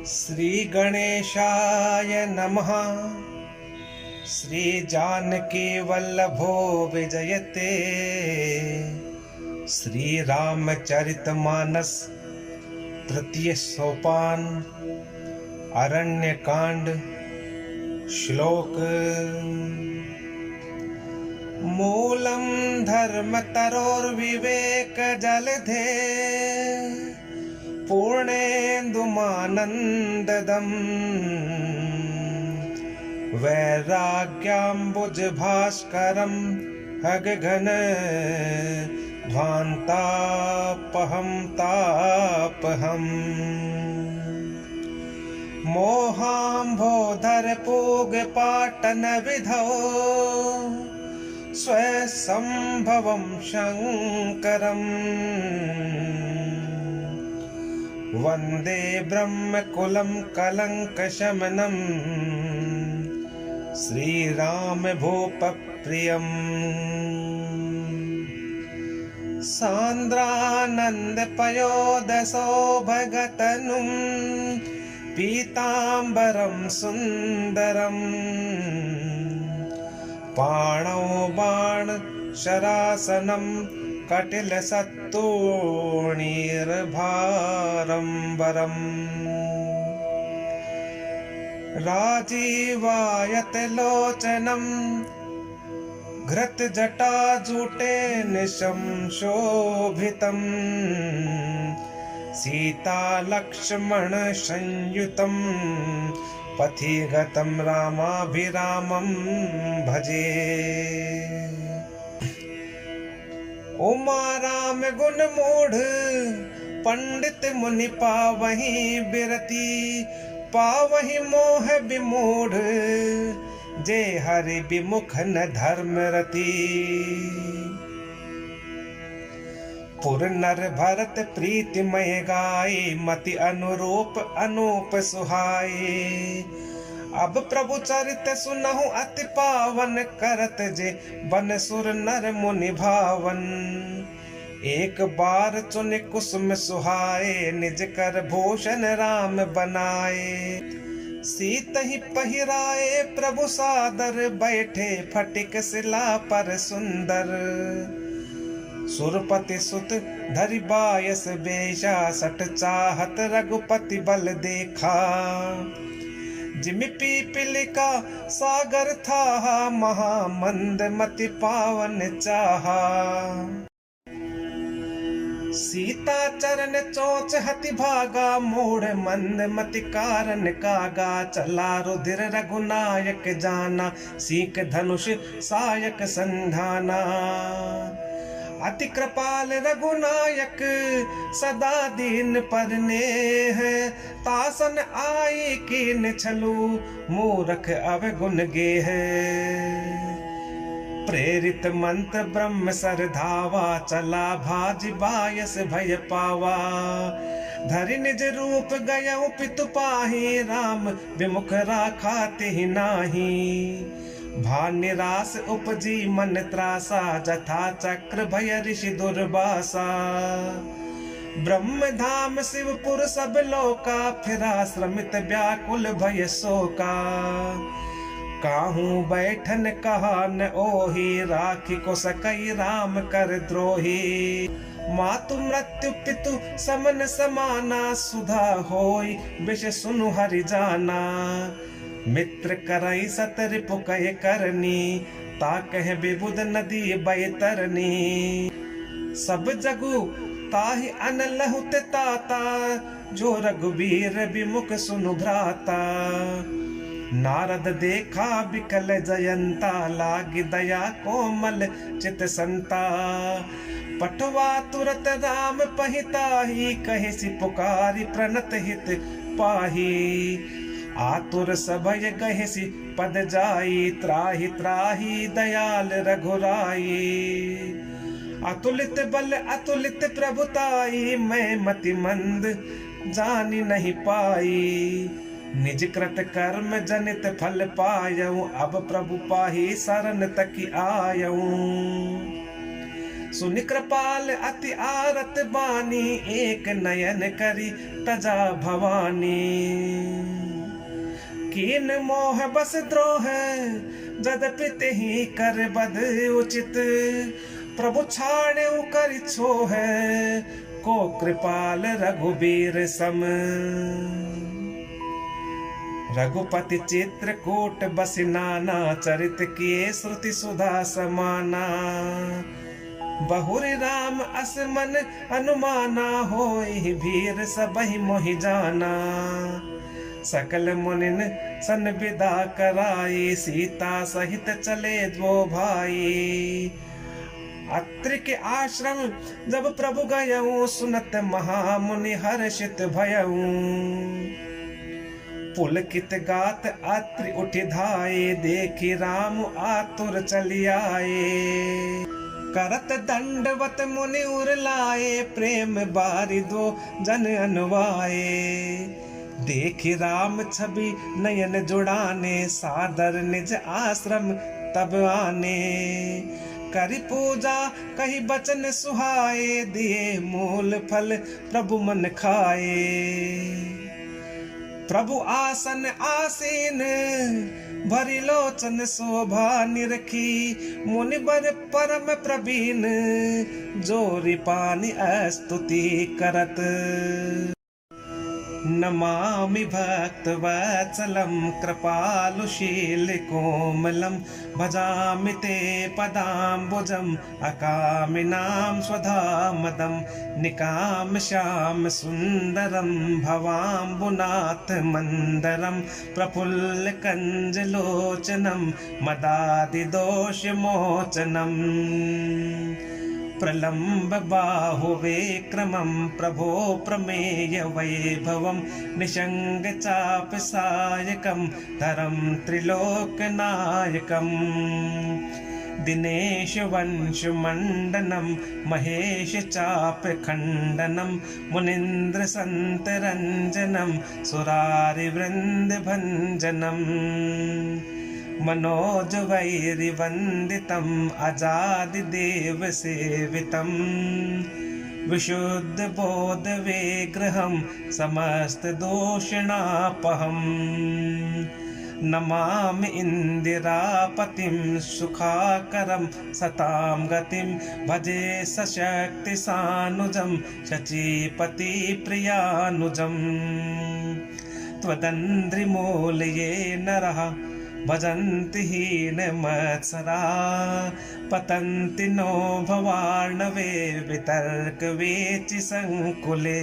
श्री गणेशाय नमः। श्री जानकी वल्लभो विजयते। श्री रामचरितमानस तृतीय सोपान अरण्यकांड श्लोक। मूलम धर्मतरोर्विवेक जलधे पूर्णेन्दुमानन्ददम् वैराग्याम्बुजभास्करं खगगन ध्वान्तापहं तापहम् मोहाम्भोधरपूगपाटनविधौ स्वसंभवं शङ्करम् वन्दे ब्रह्मकुलं कलङ्कशमनं श्रीरामभूपप्रियम्। सान्द्रानन्दपयोदशोभगतनुं पीताम्बरं सुन्दरम् पाणौ बाणशरासनं कटिलसत्तूणीर्भारम्बरम् राजीवायतलोचनं घृतजटाजूटे निशं शोभितं सीतालक्ष्मणसंयुतं पथिगतं रामाभिरामं भजे। उमा राम गुण मूढ़ पंडित मुनि पावहि बिरती पावहि मोह विमूढ़ जे हरि विमुख न धर्म रति। पुर नर भरत प्रीतिमय गाये मति अनुरूप अनूप सुहाये। अब प्रभु चरित सुनहु अति पावन करत जे बन सुर नर मुनि भावन। एक बार चुन कुसुम सुहाए निज कर भूषण राम बनाए। सीत ही पहिराए प्रभु सादर बैठे फटिक शिला पर सुंदर। सुरपति सुत धरि बायस बेशा सट चाहत रघुपति बल देखा। जिमि पीपलिका सागर था महामंद मति पावन चाहा। सीता चरण चोच हति भागा मूढ़ मंद मति कारण कागा। चला रुधिर रघुनायक जाना सीक धनुष सायक संधाना। अति कृपाल रघुनायक सदा दीन पर नेह। तासन आई कीन छलू मूरख अवगुण गेह। प्रेरित मंत्र ब्रह्म सर धावा चला भाज बायस भय पावा। धरि निज रूप गयउ पितु पाहि राम विमुख राखा तिहि नाही। भा निरास उपजी मन त्रासा जथा चक्र भय ऋषि दुर्वासा। ब्रह्म धाम शिवपुर सब लोका फिरा श्रमित व्याकुल भय शोका। काहू बैठन कहा न ओहि राखी को सकई राम कर द्रोही। मातु मृत्यु पितु समन समाना सुधा होई विष सुनु हरि जाना। मित्र करई सतरिपु कह करनी ता कह विबुध नदी बैतरनी। सब जगु ताहि अनलहुत ताता जो रघुबीर विमुख सुनु भ्राता। नारद देखा बिकल जयंता लागी दया कोमल चित संता। पटवा तुरत राम पहिताही कहे सि पुकारी प्रणत हित पाही। आतुर सभय गहेसि पद जाई त्राहि त्राहि दयाल रघुराई। अतुलित बल अतुलित प्रभुताई मैं मति मंद जानी नहीं पाई। निज कृत कर्म जनित फल पायऊं अब प्रभु पाही शरण तक आयऊं। सुनि कृपाल अति आरत बानी, एक नयन करी तजा भवानी। कीन मोह बस द्रोह जदपि ही कर बद उचित, प्रभु छाड़े कर छोह को कृपाल रघुबीर सम। रघुपति चित्रकूट बसि नाना, चरित किए श्रुति सुधा समाना। बहुरि राम अस मन अनुमाना, होई भीर सबहि मोहि जाना। सकल मुनिन सन विदा कराई, सीता सहित चले दो भाई। अत्रि के आश्रम जब प्रभु गयऊं, सुनत महामुनि हर्षित भयऊं। पुलकित गात अत्रि उठि धाये, देखि राम आतुर चली आए। करत दंडवत मुनि उर लाए, प्रेम बारि दो जन अनुवाए। देखि राम छवि नयन जुड़ाने, सादर निज आश्रम तब आने। करि पूजा कही बचन सुहाए, दिए मूल फल प्रभु मन खाए। प्रभु आसन आसीन भरि लोचन शोभा निरखी, मुनिवर परम प्रवीण जोरि पानि स्तुति करत। नमामि भक्तवत्सलं कृपालुशील कोमलं, भजामि ते पदाम्बुजम् अकामिनां स्वधामदं। निकाम श्याम सुन्दरं भवाम्बुनाथ मन्दरं, प्रफुल्ल कञ्जलोचनं मदादिदोषमोचनम्। प्रलम्ब बाहुविक्रमं प्रभो प्रमेय वैभवं, निषङ्ग चाप सायकं धरं त्रिलोकनायकम्। दिनेश वंश मंडनम, महेश चाप खंडनम, मुनीन्द्र संत रंजनम, सुरारि वृंद भंजनम। मनोज वैरि वंदितम, अजादि देव सेवितम। विशुद्ध बोध विग्रहम, समस्त दोषणापहम। नमामि इंदिरापतिं, सुखाकरं सतां गतिं। भजे सशक्ति सानुजं, शचीपति प्रियानुजम्। त्वदन्ध्रिमूलये नरः भजन्ति हीनमत्सरा, पतन्ति नो भवार्णवे वितर्कवेचि संकुले।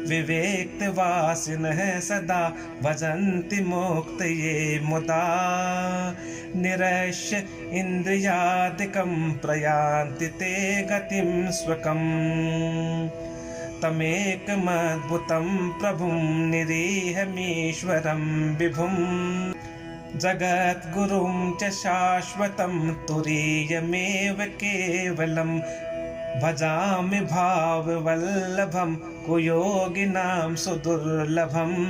विवेक्तवासिनः सदा भजन्ति मुक्तये मुदा, निरश्य इन्द्रियादिकं प्रयान्ति ते गतिं स्वकम्। तमेकमद्भुतं प्रभुं निरीहमीश्वरं विभुं, जगद्गुरुं च शाश्वतं तुरीयमेव केवलम्। भजामि भाववल्लभं कुयोगिनां सुदुर्लभम्।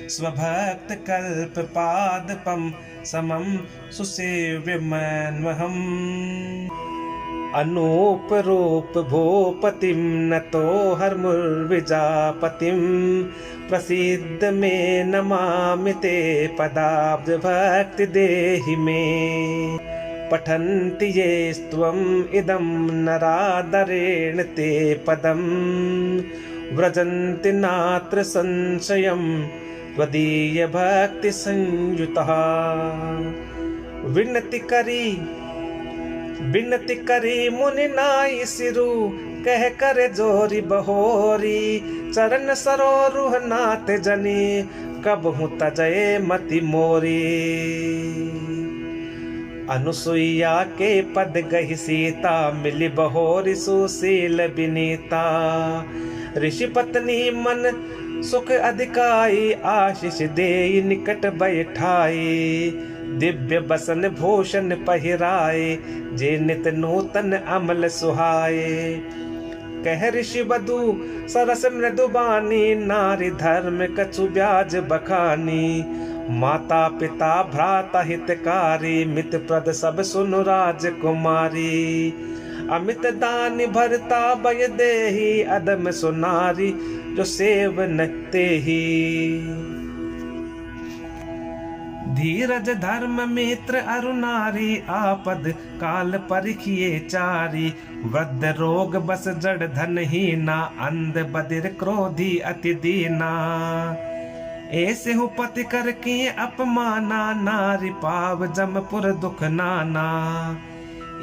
स्वभक्तकल्पपादपं समं सुसेव्यमन्वहम्। अनूपरूप भूपतिं नतो हर्मुर्विजापतिं, प्रसीद मे नमामि ते पदाब्ज भक्ति देहि मे। पठन्ति ये स्त्वम् इदं नरादरेण ते पदं, व्रजन्ति नात्र संशयं त्वदीय भक्ति संयुतः। विनति करी मुनि नाई सिरु, कह कर जोरी बहोरी। चरण सरोरुह नाथ जनी, कबहु तजय मति मोरी। अनुसुईया के पद गहि सीता, मिली बहोरी सुशील विनीता। ऋषि पत्नी मन सुख अधिकाई, आशीष देई निकट बैठाई। दिव्य बसन भूषण पहिराए, जे नित नूतन अमल सुहाए। कह ऋषि वधु सरस मृदुबानी, नारी धर्म कछु ब्याज बखानी। माता पिता भ्राता हितकारी, मित प्रद सब सुनु राजकुमारी। अमित दान भरता भय देहि, अदम सुनारी जो सेवन तेहि। धीरज धर्म मित्र अरु नारी, आपद काल परिखिए चारी। वृद्ध रोग बस जड़ धन हीना, अंध बदिर क्रोधी अति दीना। ऐसे हूँ पति कर के अपमाना, नारी पाव जमपुर दुख नाना।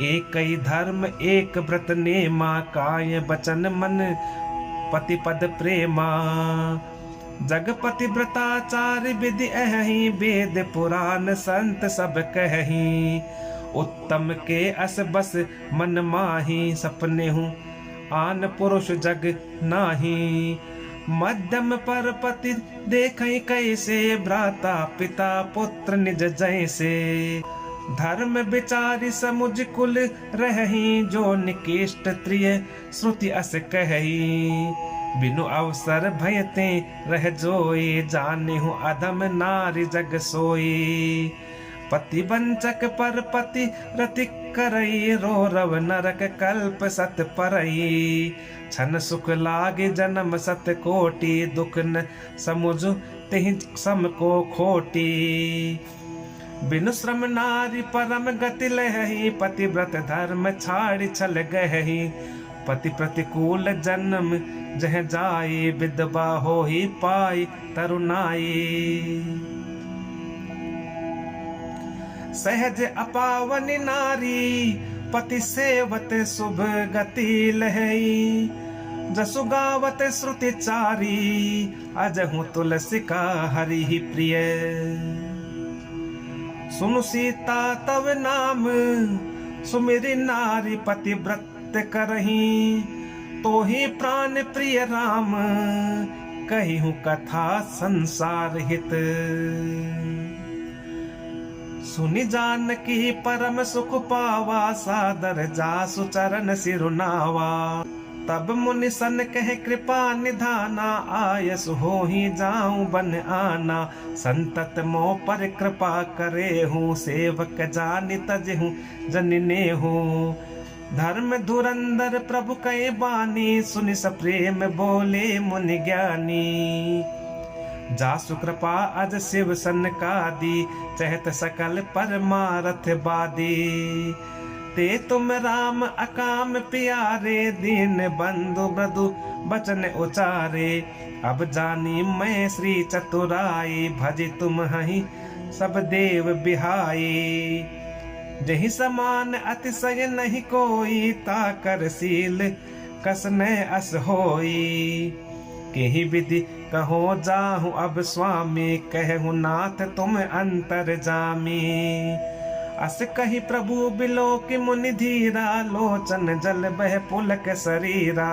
एक ही धर्म एक व्रत नेमा, काय बचन मन पति पद प्रेमा। जगपति व्रताचार्य विधि अहि, वेद पुराण संत सब कहि। उत्तम के अस बस मन माही, सपने हूँ आन पुरुष जग नाही। मध्यम पर पति देखै कैसे, भ्राता पिता पुत्र निज जैसे। धर्म विचारी समुझ कुल रही, जो निकृष्ट त्रिय श्रुति अस कही। बिनु अवसर भयते रह जोई, जाने हूँ अधम नारी जग सोई। पति वंचक पर पति रति करई, रो रव नरक कल्प सत परई। छन सुख लागे जन्म सत कोटि, दुख न समुझ तेहि सम को खोटी। बिनु श्रम नारी परम गति लहहि, पतिव्रत धर्म छाड़ छल गहहि। पति प्रतिकूल जन्म जह जाए, विधवा हो ही पाई तरुणाई। सहज अपावनी नारी, पति सेवत शुभ गति लहई। जसु गावत श्रुति चारी, अजहु तुलसी का हरि ही प्रिय। सुनु सीता तव नाम, सुमिरि नारी पतिव्रत करही। तो ही प्राण प्रिय राम, कही हूँ कथा संसार हित। सुनि जानकी परम सुख पावा, सादर जासु चरण सिरुनावा। तब मुनि सन कह कृपा निधाना, आयस हो ही जाऊं बन आना। संतत मोह पर कृपा करे हूँ, सेवक जानि तजहूँ जनने हूँ। धर्म धुरंधर प्रभु कहे बानी, सुनि सप्रेम बोले मुनि ज्ञानी। जासु कृपा अज शिव सन का दी, चहत सकल परमारथ बादी। ते तुम राम अकाम प्यारे, दीन बंधु मृदु बचन उचारे। अब जानी मैं श्री चतुराई, भजी तुम हहि सब देव बिहाई। जहि समान अतिशय नहीं कोई, ताकर सील कसन अस होई। केहि विधि कहो जाहु अब स्वामी, कहु नाथ तुम अंतर जामी। अस कही प्रभु बिलो कि मुनि धीरा, लोचन जल बह पुलक शरीरा।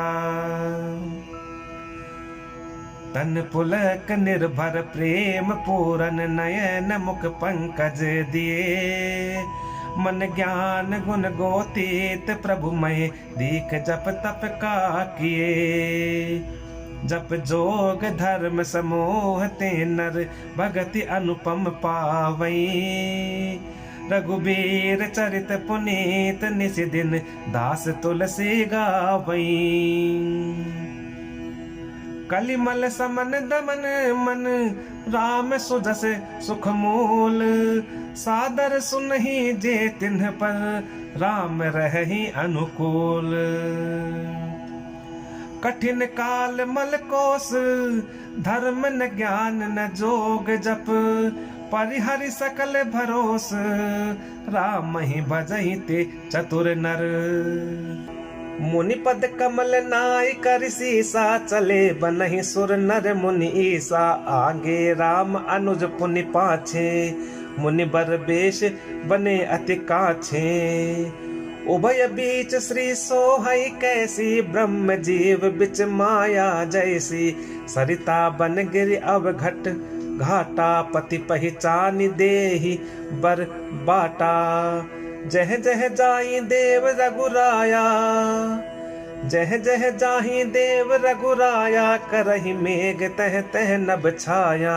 तन पुलक निर्भर प्रेम पूरन, नयन मुख पंकज दिए। मन ज्ञान गुण गोतीत प्रभु मय, दीख जप तप का किए। जप जोग धर्म समोह ते नर, भगति अनुपम पावई। रघुबीर चरित पुनीत, निस दिन दास तुलसी गावई। कलिमल समन दमन मन, राम सुजस सुख मूल। सादर सुनहि जे तिन्ह पर, राम रहहि अनुकूल। कठिन काल मल कोस, धर्म न ज्ञान न जोग जप। परिहरि सकल भरोस, राम ही भजहि ते चतुर नर। मुनि पद कमल नाय कर सीसा, चले बनहि सुर नर मुनि ईसा। आगे राम अनुज पुनि पाछे, मुनि बर बेश बने अति काछे। उभय बीच श्री सोहई कैसी, ब्रह्म जीव बिच माया जैसी। सरिता बन गिरि अवघट घाटा, पति पहचानि देहि बर बाटा। जह जह जाहि देव रघुराया, जह जह जाहि देव रघुराया। करहि मेघ तह तह नभ छाया,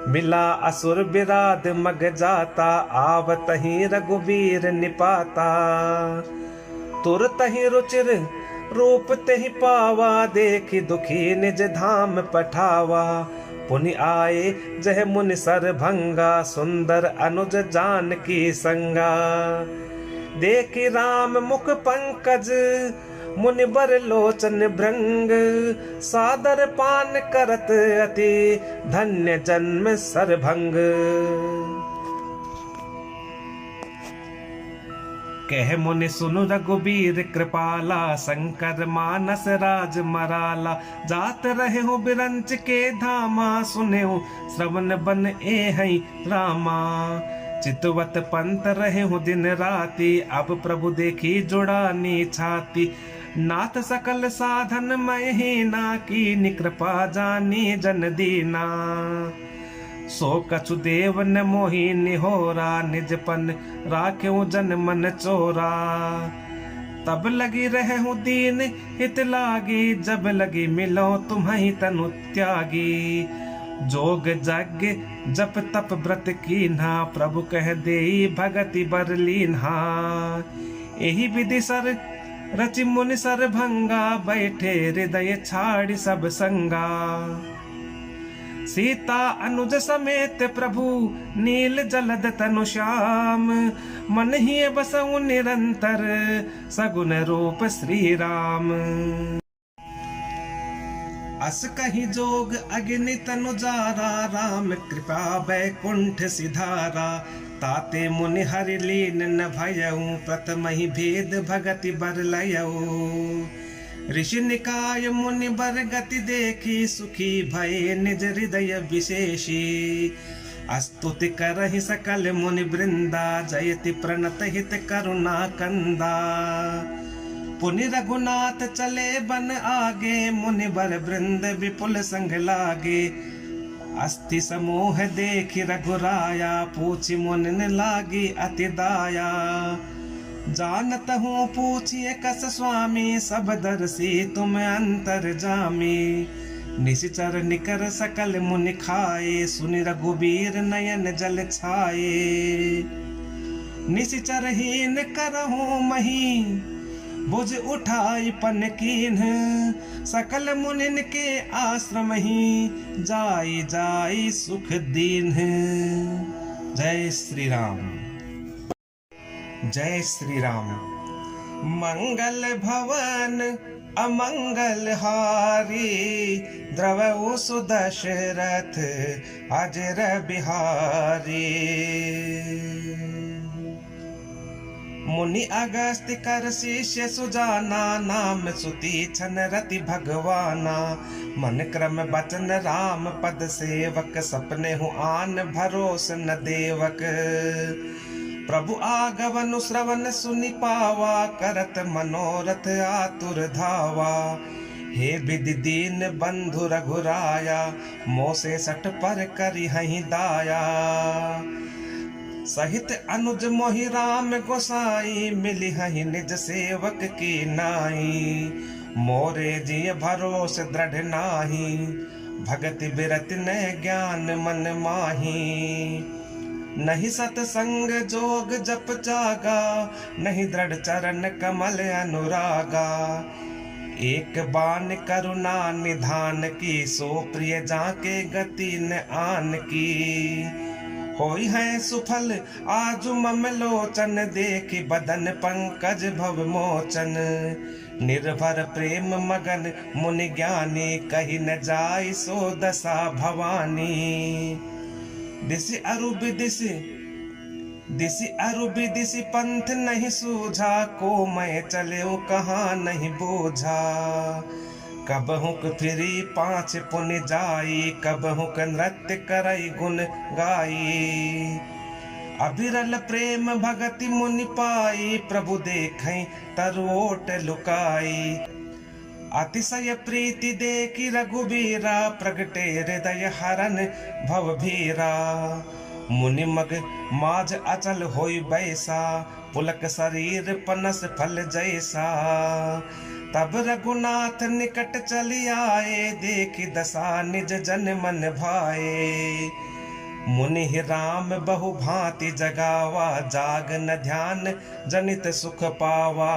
मिला असुर बिराद मग जाता, आवत ही रघुबीर निपाता। तुरत ही रुचिर रूप तेहि पावा, देखी दुखी निज धाम पठावा। पुनि आए जह मुनि सर भंगा, सुंदर अनुज जानकी संगा। देखी राम मुख पंकज, मुनि बर लोचन भृंग। सादर पान करत अति, धन्य जन्म सरभंग। कह मुनि सुनु रघुबीर कृपाला, शंकर मानस राज मराला। जात रहे हो बिरंच के धामा, सुने हो श्रवण बन एहि रामा। चितवत पंत रहे हो दिन राति, अब प्रभु देखी जुड़ानी छाती। नाथ सकल साधन महीना, की कृपा जानी जन दीना। सो कछु देव न मोहि निहोरा, निजपन राख्यो जन मन चोरा। तब लगी रहूं दीन हित लागी, जब लगी मिलो तुम्हें तनु त्यागी। जोग जग जप तप व्रत कीन्हा, प्रभु कह देई भगति बर लीन्हा। एहि विधि सर रचि मुनि सर भंगा, बैठे हृदय छाड़ी सब संगा। सीता अनुज समेत प्रभु, नील जलद तनु श्याम। मन ही बसउ निरंतर, सगुन रूप श्री राम। अस कहि जोग अग्नि तनु जारा, राम कृपा बैकुंठ सिधारा। ताते मुनि हरि लीन न भयउ, प्रथम ही भेद भगति बर लयउ। ऋषि निकाय मुनि बर गति देखी, सुखी भय निज हृदय विशेषी। स्तुति करहि सकल मुनि वृंदा, जयति प्रणत हित करुणा कंदा। पुनि रघुनाथ चले बन आगे, मुनि बर वृंद विपुल संग लागे। अस्थि समूह देखि रघुराया, पूछि मुनि लागी अति दाया। जानत हूँ पूछिए कस स्वामी, सब दर्शी तुम अंतर जामी। निशिचर निकर सकल मुनि खाए, सुनि रघुबीर नयन जल छाए। निशिचर हीन करहूँ मही, भुज उठाई पन कीन्ह। सकल मुनिन के आश्रम ही, जाई जाई सुख दीन्ह। जय श्री राम। जय श्री राम। मंगल भवन अमंगल हारी, द्रवउ सुदशरथ अजर बिहारी। मुनि अगस्त्य कर शिष्य सुजाना, नाम सुती छन रति भगवाना। मन क्रम बचन राम पद सेवक, सपने हूँ आन भरोस न देवक। प्रभु आगवन श्रवण सुनि पावा, करत मनोरथ आतुर धावा। हे विधि दीन बंधु रघुराया, मोसे सठ पर करि हहि दाया। सहित अनुज मोहि राम गोसाई, मिली हहि निज सेवक की नाई। मोरे जिय भरोस दृढ़ नाही, भगति बिरति न ज्ञान मन माही। नहीं सतसंग जोग जप जागा, नहीं दृढ़ चरण कमल अनुरागा। एक बान करुणा निधान की, सो प्रिय जाके गति न आन की। होई है सुफल आजु मम लोचन, देखी बदन पंकज भव मोचन। निर्भर प्रेम मगन मुनि ज्ञानी, कही न जाई सो दशा भवानी। दिशि अरुबि दिशि पंथ नहीं सूझा, को मैं चले कहाँ नहीं बूझा। कब हुक फिरी पाँच पुनि जाई, कब हुक नृत्य करई गुण गाई। अभिरल प्रेम भगति मुनि पाई, प्रभु देखै तरोट लुकाई। अतिशय प्रीति देखी रघुबीरा, प्रगटे हृदय हरन भव भीरा। मुनि मग माज अचल होई बैसा, पुलक शरीर पनस फल जैसा। तब रघुनाथ निकट चली आए, देखी दशा निज जन मन भाए। मुनि राम बहु भांति जगावा, जाग न ध्यान जनित सुख पावा।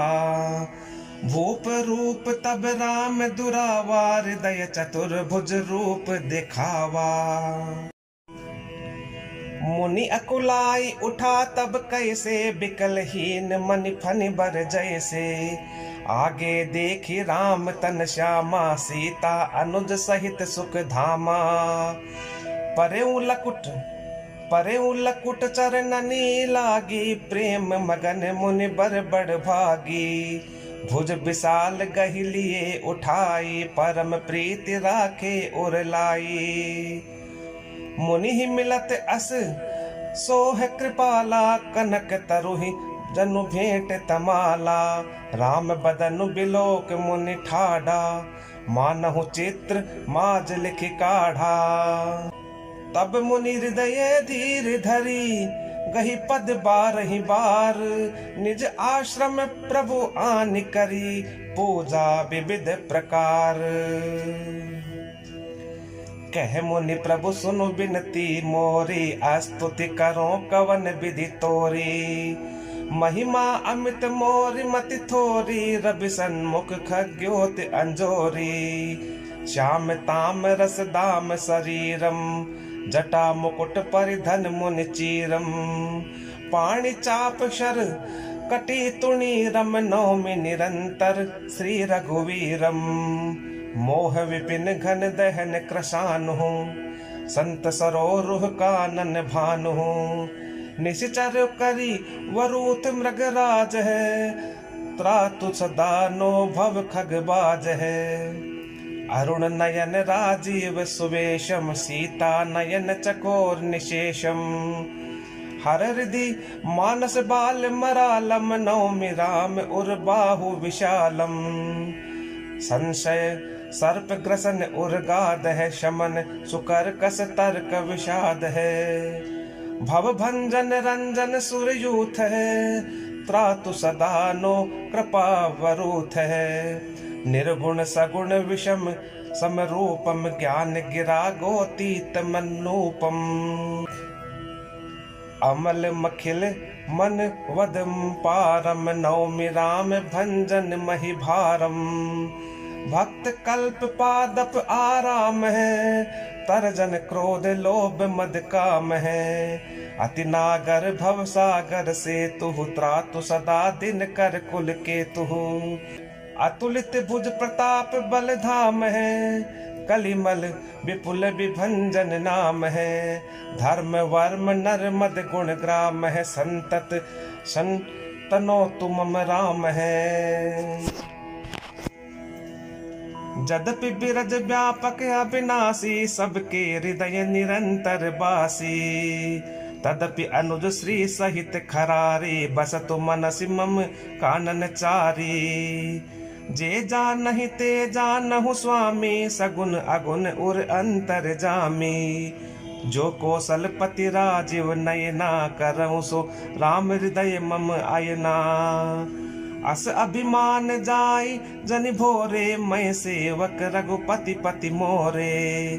भूप रूप तब राम दुरावा, हृदय चतुर्भुज रूप दिखावा। मुनि अकुलाई उठा तब कैसे, बिकलहीन मन फन बर जैसे। आगे देखी राम तन श्यामा, सीता अनुज सहित सुख धामा। परेऊ लकुट चरणनी लागी, प्रेम मगन मुनि बर बड़ भागी। भुज विशाल गहि लिए उठाई, परम प्रीति राखे उर लाई। मुनि ही मिलत अस सोह कृपाला, कनक तरुहि जनु भेंट तमाला। राम बदनु बिलोक मुनि ठाढ़ा, मानहु चित्र माज लिखि काढ़ा। तब मुनि हृदय धीर धरी, गही पद बारहि बार। निज आश्रम प्रभु आनि करी, पूजा विविध प्रकार। कह मुनि प्रभु सुनु बिनती मोरी, स्तुति करो कवन विधि तोरी। महिमा अमित मोरी मति थोरी, रवि सन्मुख खग्योत अंजोरी। श्याम ताम रस दाम शरीरम, जटा मुकुट परिधन मुनि चीरम। पाणि चाप शर कटी तुणी, रम नौमि निरंतर श्री रघुवीरम। मोह विपिन घन दहन कृशानु, संत सरोरुह कानन भानु। निशिचर करी वरूथ मृगराज है, त्रातु सदा नो भव खगबाज है। अरुण नयन राजीव सुवेशम, सीता नयन चकोर निशेषम। हर हृदि मानस बाल मरालम, नौमि राम उर बाहु विशालम। संशय सर्प ग्रसन उर्गाद है, शमन सुकर कस तर्क विषाद है। भव भंजन रंजन सुरयूथ है, त्रातु सदा नो कृपा वरूथ है। निर्गुण सगुण विषम समरूपम, ज्ञान गिरा गोतीत मनूपम। अमल मखिल मन वदम पारम, नौमि राम भंजन महि भारम। भक्त कल्प पादप आराम है, तरजन क्रोध लोभ मद काम है। अति नागर भव सागर से तुहु, त्रातु सदा दिन कर कुल के तुहु। अतुलित भुज प्रताप बल धाम है, कलिमल विपुल विभंजन नाम है। धर्म वर्म नर मद गुण ग्राम है, संतत संतनो तुम राम है। जदपि बिरज व्यापक अविनाशी, सबके हृदय निरंतर बासी। तदपि अनुज श्री सहित खरारी, बसतु मनसि मम कानन चारी। जे जानहि ते जानहु स्वामी, सगुन अगुन उर अंतर जामी। जो कौशलपति राजीव नयना, करऊँ सो राम हृदय मम आयना। अस अभिमान जाय जनि भोरे, मैं सेवक रघुपति पति मोरे।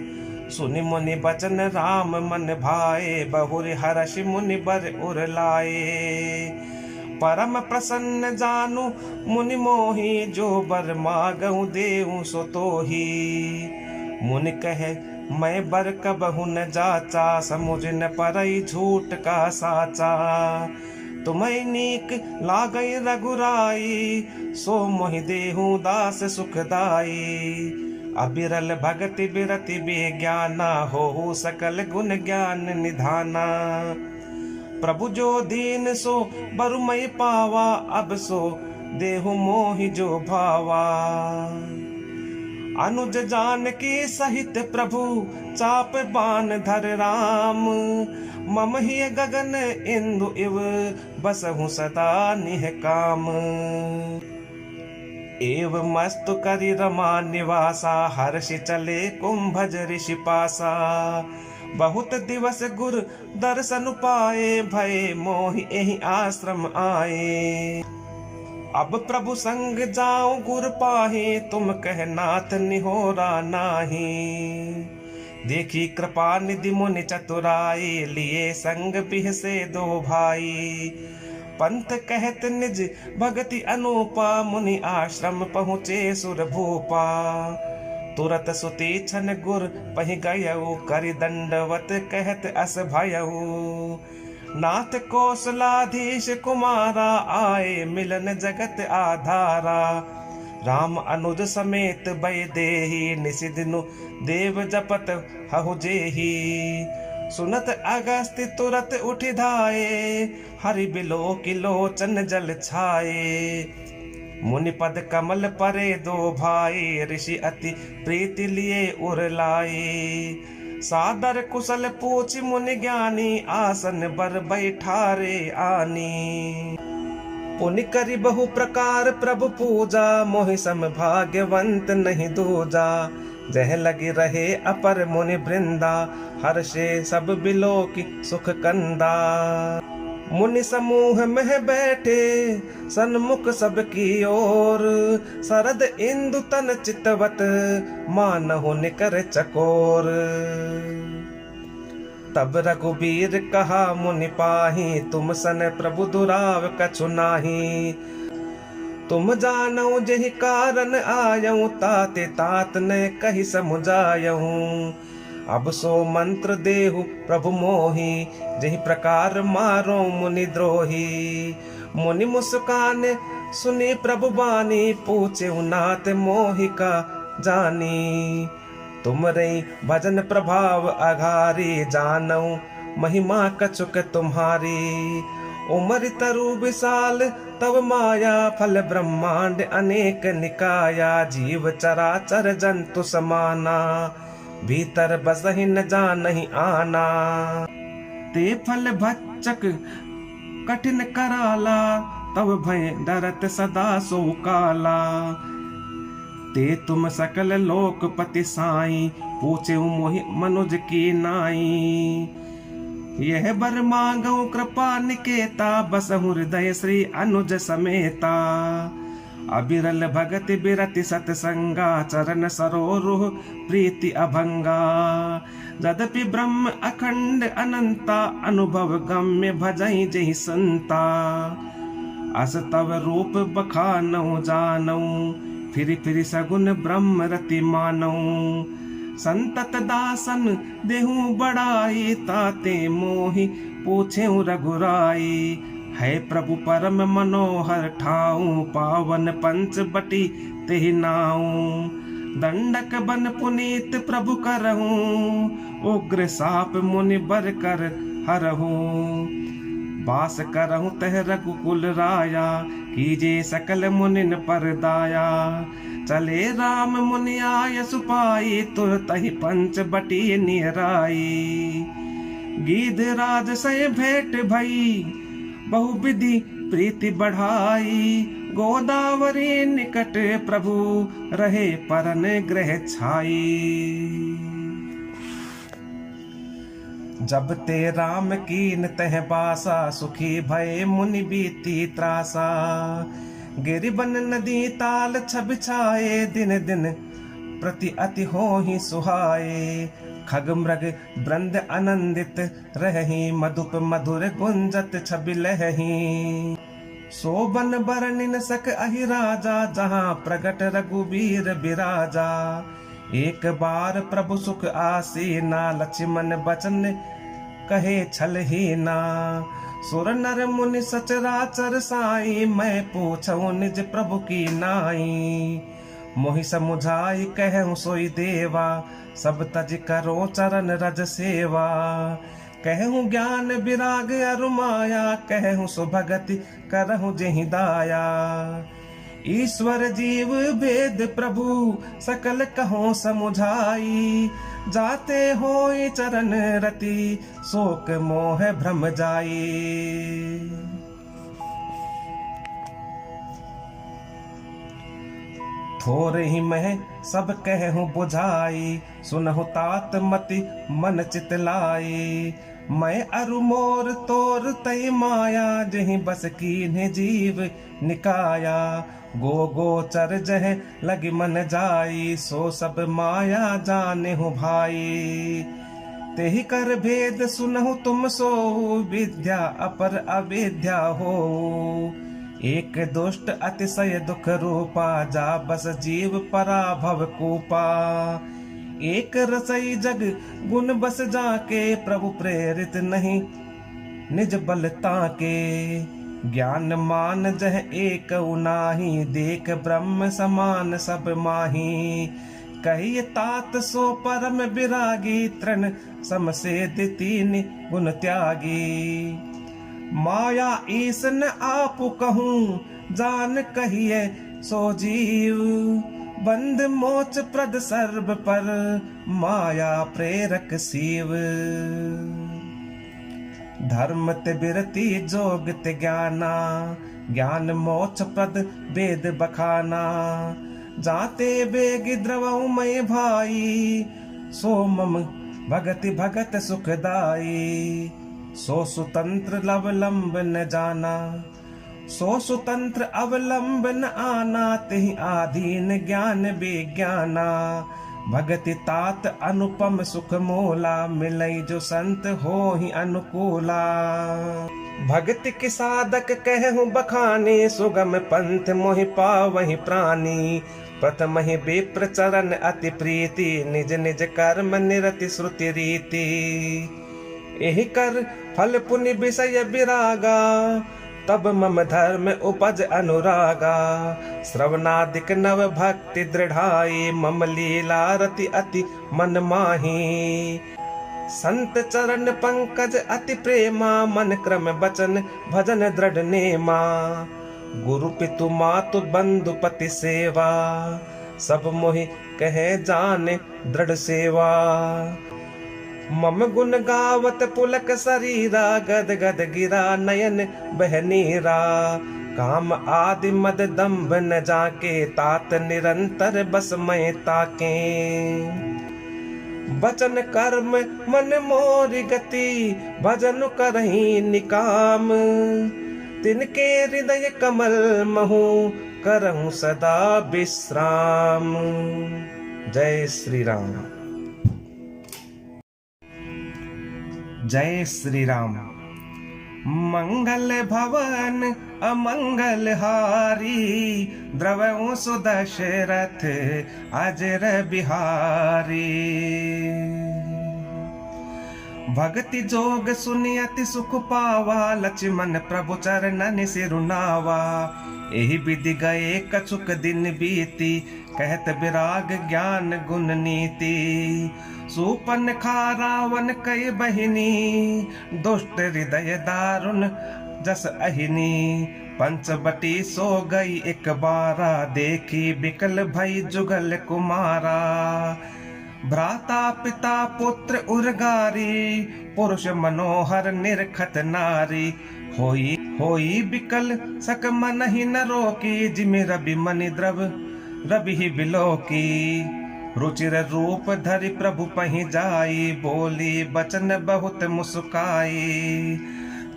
सुनि मुनि बचन राम मन भाए, बहुरि हर्षि मुनि बर उर लाए। परम प्रसन्न जानु मुनि मोहि, जो बर मागहु देहु सो तोहि। मुनि कहे मैं बर कबहु न जाचा, समुझ न परई झूठ का साचा। तुम्हें नीक लागई रघुराई, सो मोहि देहु दास सुखदाई। अबिरल भगति बिरति बेज्ञाना, होहु सकल गुण ज्ञान निधाना। प्रभु जो दीन सो बरुमय पावा, अब सो देहु मोहि जो भावा। अनुज जानकी सहित प्रभु, चाप बान धर राम। मम ही गगन इंदु इव, बसहु सदा निह काम। एव मस्तु करि रमा निवासा, हर्षि चले कुंभज ऋषि पासा। बहुत दिवस गुर दर्शन पाए, भय मोहि एहि आश्रम आए। अब प्रभु संग जाऊं गुर पाहे, तुम कह नाथ निहोरा नाही। देखी कृपा निधि मुनि चतुराई, लिए संग बिहसे दो भाई। पंथ कहत निज भगति अनूपा, मुनि आश्रम पहुँचे सुर भूपा। तुरत सुती छन गुर पहि गयऊ, करि दंडवत कहत अस भयऊ। नाथ कौशलाधीश कुमारा, आए मिलन जगत आधारा। राम अनुज समेत भय देहि, निसिदिनु देव जपत हहु जेहि। सुनत अगस्त्य तुरत उठि धाये, हरि बिलो की लोचन जल छाये। मुनि पद कमल परे दो भाई, ऋषि अति प्रीति लिए उर लाए। सादर कुशल पूछ मुनि ज्ञानी, आसन बर बैठारे आनी। पुनि करि बहु प्रकार प्रभु पूजा, मोहि सम भाग्यवंत नहीं दूजा। जह लगी रहे अपर मुनि वृंदा, हर्षे सब बिलो की सुख कंदा। मुनि समूह में बैठे सन्मुख सब की ओर, शरद इंदु तन चितवत मानहु निकर चकोर। तब रघुबीर कहा मुनि पाही, तुम सन प्रभु दुराव कछु नाही। तुम जानो जहि कारण आयऊ, ताते तात ने कहि समुझायऊ। अब सो मंत्र देहु प्रभु मोहि, जहि प्रकार मारो मुनि द्रोही। मुनि मुस्कान सुनी प्रभु बानी, पूछे नाथ मोहि का जानी। तुम रे भजन प्रभाव अघारी, जानऊ महिमा कछुक तुम्हारी। उमर तरु विशाल तव माया, फल ब्रह्मांड अनेक निकाया। जीव चराचर जंतु समाना, भीतर बसहि न जानहि आना। ते फल भक्षक कठिन कराला, तव भय डरत सदा सो काला। ते तुम सकल लोकपति साई, पूछे मोहि मनुज की नाई। यह बर मांगो कृपा निकेता, बसहु हृदय श्री अनुज समेता। अबिरल भगति बिरति सतसंगा, चरण सरोरुह प्रीति अभंगा। यद्यपि ब्रह्म अखंड अनंता, अनुभव गम्य भजई जहि संता। अस तव रूप बखानऊ जानऊ, फिरि फिरि सगुन ब्रह्म रति मानऊ। संतत दासन देहु बड़ाई, ताते मोहि पूछेउ रघुराई। है प्रभु परम मनोहर ठाऊ, पावन पंच बटी तेहि नाऊ। दंडक बन पुनीत प्रभु करहूँ, उग्र साप मुनि बर कर हरहूँ। बास करहु तह रघुकुल राया, कीजे सकल मुनिन पर दाया। चले राम मुनि आय सुपाई, तुरत ही पंच बटी निहराई। गीध राज से भेंट भई, बहु विधि प्रीति बढ़ाई। गोदावरी निकट प्रभु, रहे परन ग्रह छाई। जब ते राम कीन तह बासा, सुखी भय मुनि बीती त्रासा। गिरिबन नदी ताल छब छाए, दिन दिन प्रति अति होहि सुहाए। खग मृग वृंद आनंदित रहि, मधुप मधुर गुंजत छबि लहि। सोबन बरनिन सक अहि राजा, जहाँ प्रगट रघुबीर बिराजा। एक बार प्रभु सुख आसीना, लक्ष्मण बचन कहे छल ही ना। सुर नर मुनि सचराचर साई, मैं पूछऊं निज प्रभु की नाई। मोहि समुझाई कहूँ सोई देवा, सब तज करो चरण रज सेवा। कहूँ ज्ञान विराग अरु माया, कहूँ सुभगति करहूँ जेहि दाया। ईश्वर जीव भेद प्रभु, सकल कहो समुझाई। जाते होई चरण रति, शोक मोह भ्रम जाई। थोर ही मैं सब कहूँ बुझाई, सुनहु तात मति मन चितलाई। मैं अरु मोर तोर तई माया, जहीं बस कीन्हे जीव निकाया। गो गोचर जह लग मन जाई, सो सब माया जाने हो भाई। तेहि कर भेद सुनहु तुम सो, विद्या अपर अविद्या हो। एक दुष्ट अतिशय दुख रूपा, जा बस जीव पराभव कूपा। एक रसई जग गुण बस जाके, प्रभु प्रेरित नहीं निज बल ताके। ज्ञान मान जह एक उनाही, देख ब्रह्म समान सब माही। कहिए तात सो परम विरागी, तृण समसेद तीन गुण त्यागी। माया ईस न आप कहूँ, जान कहिए सो जीव। बंध मोच प्रद सर्व पर, माया प्रेरक शिव। धर्म ते बिरति जोग ते ज्ञाना, ज्ञान मोक्ष प्रद वेद बखाना। जाते बेग द्रवऊ मय भाई, सो मम भगति भगत सुखदाई। सो सुतंत्र लवलंब न जाना, सो सुतंत्र अवलंब न आना। तेहि आधीन ज्ञान विज्ञाना, भगति तात अनुपम सुख मोला। मिलई जो संत हो ही अनुकूला। भक्ति के साधक कहूँ बखाने, सुगम पंथ मोहि पावहि प्राणी। प्रथम ही विप्र चरण अति प्रीति, निज निज कर्म निरति श्रुति रीति। एहि कर फल पुण्य विषय विरागा, तब मम धर्म उपज अनुरागा। श्रवणादिक नव भक्ति दृढ़ाई, मम लीला रति अति मन माही। संत चरण पंकज अति प्रेमा, मन क्रम वचन भजन दृढ़ नेमा। गुरु पितु मातु बंधु पति सेवा, सब मोहि कहे जाने दृढ़ सेवा। मम गुण गावत पुलक शरीरा, गद गद गिरा नयन बहनीरा। काम आदि मद दम्भ न जाके, तात निरंतर बस मैं ताके। बचन कर्म मन मोरि गति, भजन करहि निकाम। तिनके हृदय कमल महु, करहु सदा विश्राम। जय श्री राम। जय श्री राम। मंगल भवन अमंगल हारी, द्रवऊ सुदशरथ अजर बिहारी। भक्ति जोग सुनियति सुख पावा, लक्ष्मण प्रभु चरणन सिरुनावा। एहि विधि गए कछुक दिन बीती, कहत विराग ज्ञान गुण नीति। सूपन खा रावण कई बहिनी, दुष्ट हृदय दारुण जस अहिनी। पंचवटी सो गई एक बारा, देखी बिकल भई जुगल कुमारा। भ्राता पिता पुत्र उर्गारी, पुरुष मनोहर निरखत नारी। होई बिकल सक मन ही न रोकी, जिमि रवि मनि द्रव रवि ही बिलोकी। रुचिर रूप धरि प्रभु पहि जाई, बोली बचन बहुत मुस्काई।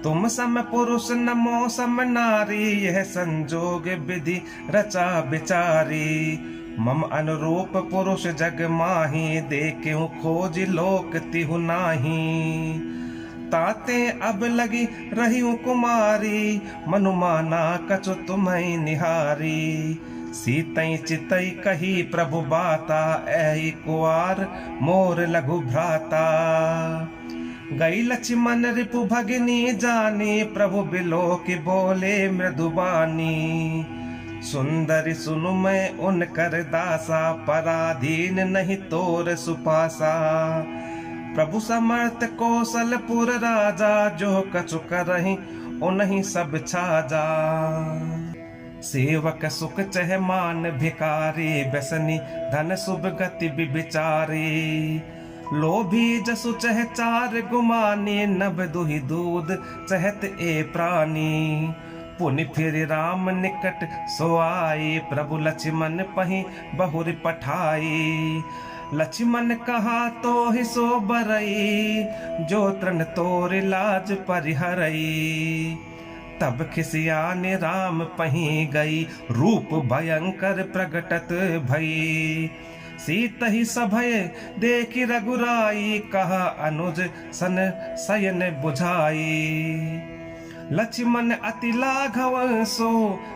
तुम सम पुरुष नमो सम नारी, यह संजोग विधि रचा विचारी। मम अनुरूप पुरुष जग माही, देखें खोज लोक तिहु नाही। ताते अब लगी रही कुमारी, मनुमाना कछु तुम्हें निहारी। सीतई चितई कही प्रभु बाता, ऐ कुआर मोर लघु भ्राता। गई लक्ष्मण रिपु भगिनी जानी, प्रभु बिलो की बोले मृदुबानी। सुंदरी सुनु मैं उनकर दासा, पराधीन नहीं तोर सुपासा। प्रभु समर्थ कौशलपुर राजा, जो कछु करहि उन्हीं सब छाजा। सेवक सुख चह मान भिकारी, व्यसनी धन शुभ गति विचारी। लोभी जसु चह चार गुमानी, नभ दुहि दूध चहत ए प्राणी। पुनि फिर राम निकट सो आई, प्रभु लक्ष्मण पहि बहुरि पठाई। लक्ष्मण कहा तो ही सो बरई, जो तृण तोर लाज परिहरई। तब खिसियाने राम पही गई, रूप भयंकर प्रगटत भई। सीतहि सभय देखि रघुराई, कहा अनुज सन शयन बुझाई। लक्ष्मण अति लाघव सो,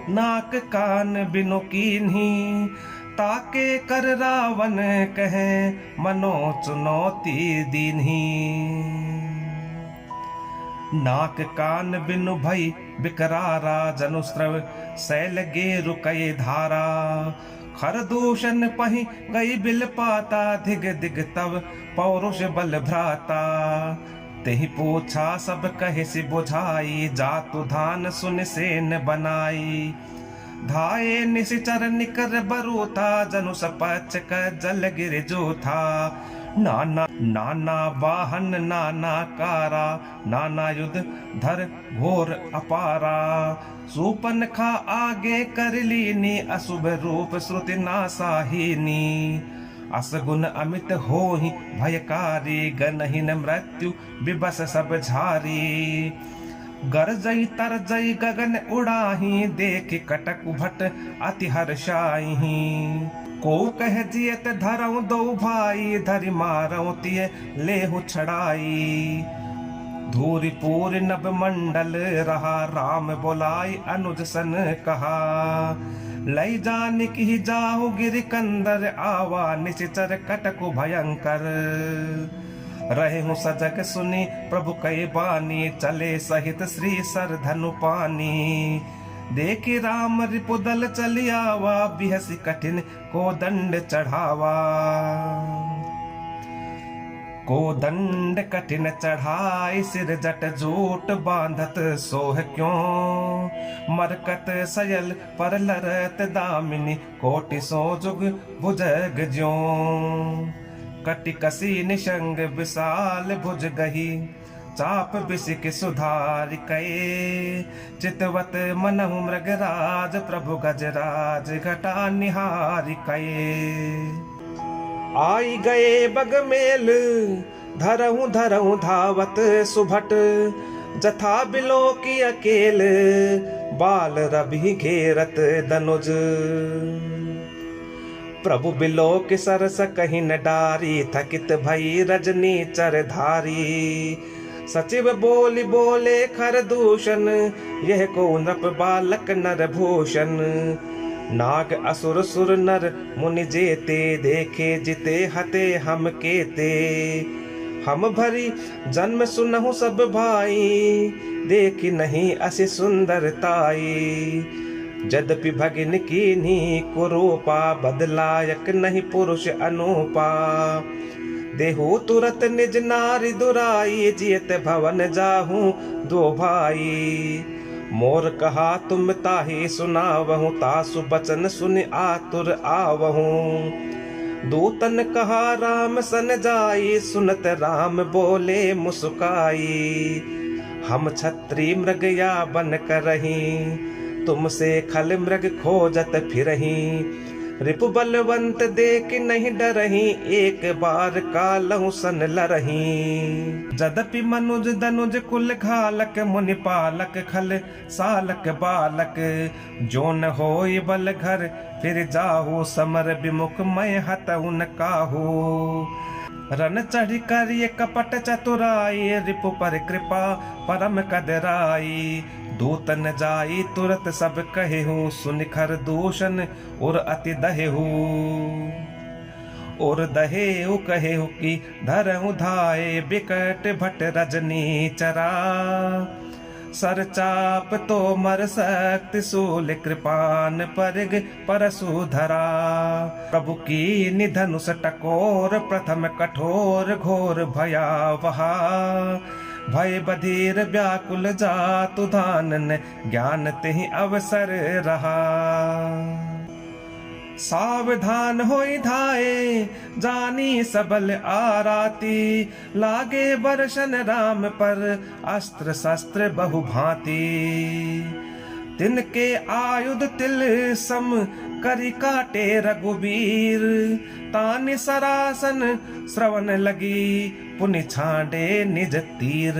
नाक कान बिनु कीन्ही। ताके कर रावण कहे, मनो चुनौती दीन्ही। नाक कान बिनु भई बिकरारा, जनुस्रव शैल गेरु कय धारा। खरदूषण पहि गई बिल पाता, धिग दिग तब पौरुष बल भ्राता। तेहि पूछा सब कहे सि बुझाई, जातु धान सुन सेन बनाई। धाये निशिचर निकर बरूथा, जनु सपच क जल गिर जो था। नाना नाना वाहन नाना कारा, नाना युद्ध धर घोर अपारा। सूपन खा आगे कर लीनी, अशुभ रूप श्रुति नासाहिनी। असगुन अमित होहि भयकारी, गनहिन मृत्यु बिबस सब झारी। गरजई तरजई गगन उड़ाही, देख कटक भट अति हर्षाही। को कह जियत धरऊं दो भाई, धरि मारऊं तिय लेहु छड़ाई। धूरि पूर नभ मंडल रहा, राम बोलाई अनुज सन कहा। लई जानिकि जाहु गिरि कंदर, आवा निशिचर कटकु भयंकर। रहे हूँ सजग सुनी प्रभु कई बानी, चले सहित श्री सर धनु पानी। देखी राम रिपुदल चलियावा, बिहसी कठिन को दंड चढ़ावा। को दंड कठिन चढ़ाई, सिर जट जूट बांधत सोह क्यों। मरकत सयल पर लरत दामिनी, कोटि सो जुग भुजग ज्यों। कटि कसी निशंग विशाल भुज गही, चाप बिसिक सुधार कये। चितवत मनहु मृगराज, प्रभु गजराज घटा निहार कये। आई गए बगमेल, धरहूं धरहूं धावत सुभट। जथा बिलो की अकेल, बाल रवि घेरत दनुज। प्रभु बिलो के सरस कहीं न डारी, थकित भई रजनी चरधारी। सचिव बोली बोले खरदूषण, यह को नृप बालक नर भूषण। नाग असुर सुर नर मुनि जेते, देखे जिते हते हम केते। हम भरी जन्म सुनहु सब भाई, देखी नहीं असी सुंदरताई। यद्यपि भगिन कीन्ही कुरूपा, बदलायक नहीं पुरुष अनूपा। देहु तुरत निज नारी दुराई, जियत भवन जाहू दो भाई। मोर कहा तुम ताहि सुनावहूं, तासु बचन सुन आतुर आवहूं। दूतन कहा राम सन जाई, सुनत राम बोले मुस्काई। हम छत्री मृग या बन करही, तुमसे खल मृग खोजत फिरही। रिपु बलवंत देख नहीं डरही, एक बार कालहु सन लरही। जदपि मनुज दनुज कुल घालक, मुनि पालक खल सालक बालक। जो न होई बल घर फिर जाहु, समर विमुख मैं हतहु न काहू। रन चढ़ कर ये कपट चतुराई, रिपु पर कृपा परम कदराई। दूतन जाई तुरत सब कहेहु, सुन खरदूषण और अति दहेहु। और दहेहु कहेहु कि धरहु धाये, बिकट भट रजनी चरा। सर चाप तो मर शक्ति शूल, कृपान परिग परसु धरा। प्रभु की निधनुष टकोर, प्रथम कठोर घोर भयावहा। भय बधीर व्याकुल जातु धानन, ज्ञान तेहि अवसर रहा। सावधान होई धाये, जानी सबल आराती। लागे बरसन राम पर, अस्त्र शस्त्र बहु भांति। तिनके आयुध तिल सम, करी काटे रघुबीर। तानि सरासन श्रवण लगी, पुनि छांडे निज तीर।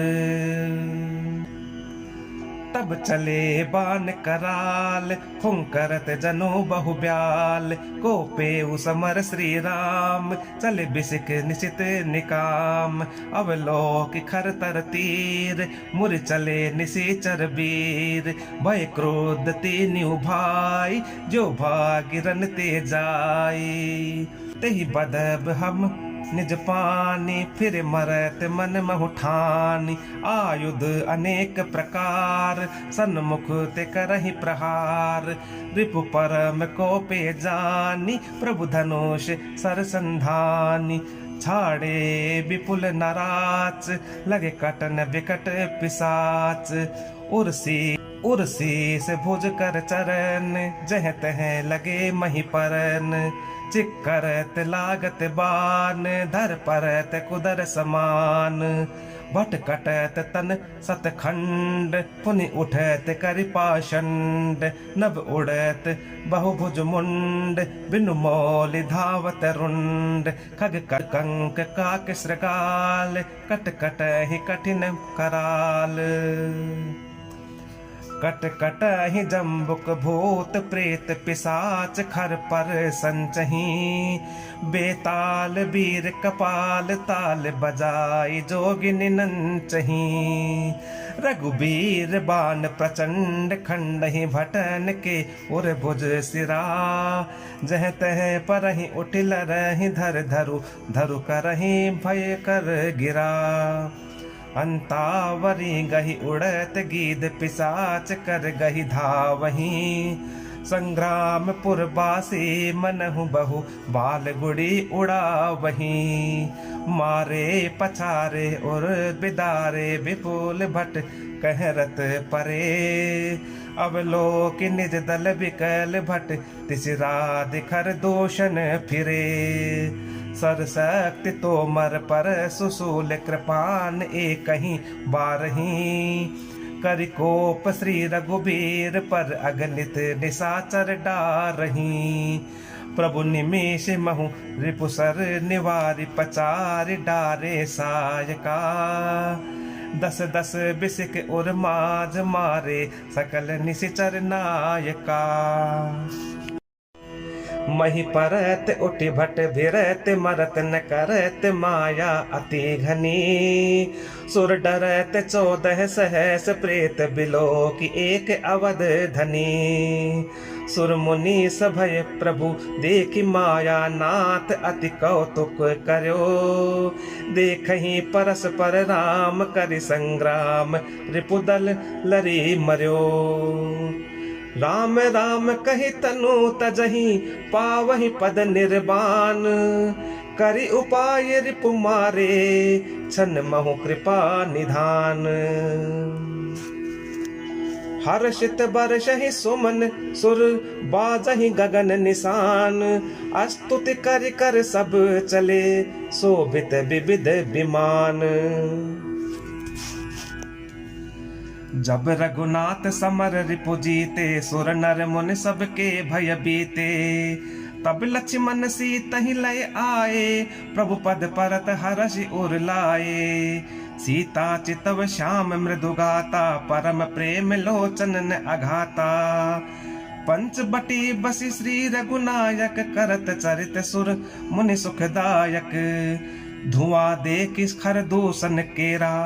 तब चले बान कराल, फुंकरत जनो बहु ब्याल। कोपे समर श्री राम, चले बिसिक निशित निकाम। अवलोक खर तर तीर, मुर चले निशिचर वीर। भय क्रोध तीन्यु भाई, जो भागिरन ते जाई। तेहि बदब हम निज पानी, फिर मरत मन महु ठानी। आयुध अनेक प्रकार, सन्मुख ते करहि प्रहार। रिपु परम कोपे जानी, प्रभु धनुष सरसंधानी। छाड़े विपुल नराच, लगे कटन विकट पिसाच। उर्सी से भुज कर चरण, जह तह लगे मही परन। चिक्करत लागत बान, धर परत कुदर समान। भट कटत तन सतखंड, पुनि उठत करि पाषंड। नभ उड़त बहुभुज मुंड, बिनु मौलि धावत रुंड। खग कंक काक श्रृगाल, कट कटहि कठिन कराल। कट कट ही जम्बुक भूत प्रेत पिसाच, खर पर संचही। बेताल वीर कपाल, ताल बजाई जोगिनी नंचही। रघुबीर बाण प्रचंड, खंडहि भटन के उर भुज सिरा। जह तह परहि उठिल रहि, धर धरु धरु करहि भय कर गिरा। अंतावरी गही उड़त गीध, पिसाच कर गही धावही। संग्राम पुरबासी मनहु बहु, बाल गुड़ी उड़ावही। मारे पछारे और बिदारे, विपुल भट कहरत परे। अवलोक निज दल विकल भट, तिसरा दिखर दूषण फिरे। सरशक्ति तोमर पर सुशूल, कृपान एक ही बारही। करिकोप श्री रघुबीर पर, अगणित निशाचर डारही। प्रभु निमेष महु रिपुसर, निवारि पचारि डारे सायका। दस दस बिसिक उर माज, मारे सकल निशिचर नायका। मही परत उठि भट भिरत, मरत न करत माया अति घनी। सुर डरत 14 सहस, प्रेत बिलोक एक अवध धनी। सुर मुनि सभय प्रभु देखि, माया नाथ अति कौतुक कर्यो। देखहि परस्पर राम, करि संग्राम रिपुदल लरी मर्यो। राम राम कहि तनु तजहि, पावहि पद निर्वाण। करि उपाय रिपु मारे, छन महु कृपा निधान। हर्षित बरषहि सुमन, सुर बाजहि गगन निशान। स्तुति करि कर सब चले, शोभित विविध विमान। जब रघुनाथ समर रिपु जीते, सुर नर मुनि सबके भय बीते। तब लक्ष्मण सीतहि लय आए, प्रभु पद परत हर्षि उर लाए। सीता चितव श्याम मृदु गाता, परम प्रेम लोचन न अघाता। पंच बटी बसी श्री रघुनायक, करत चरित सुर मुनि सुखदायक। धुआं देखि खरदूषण केरा,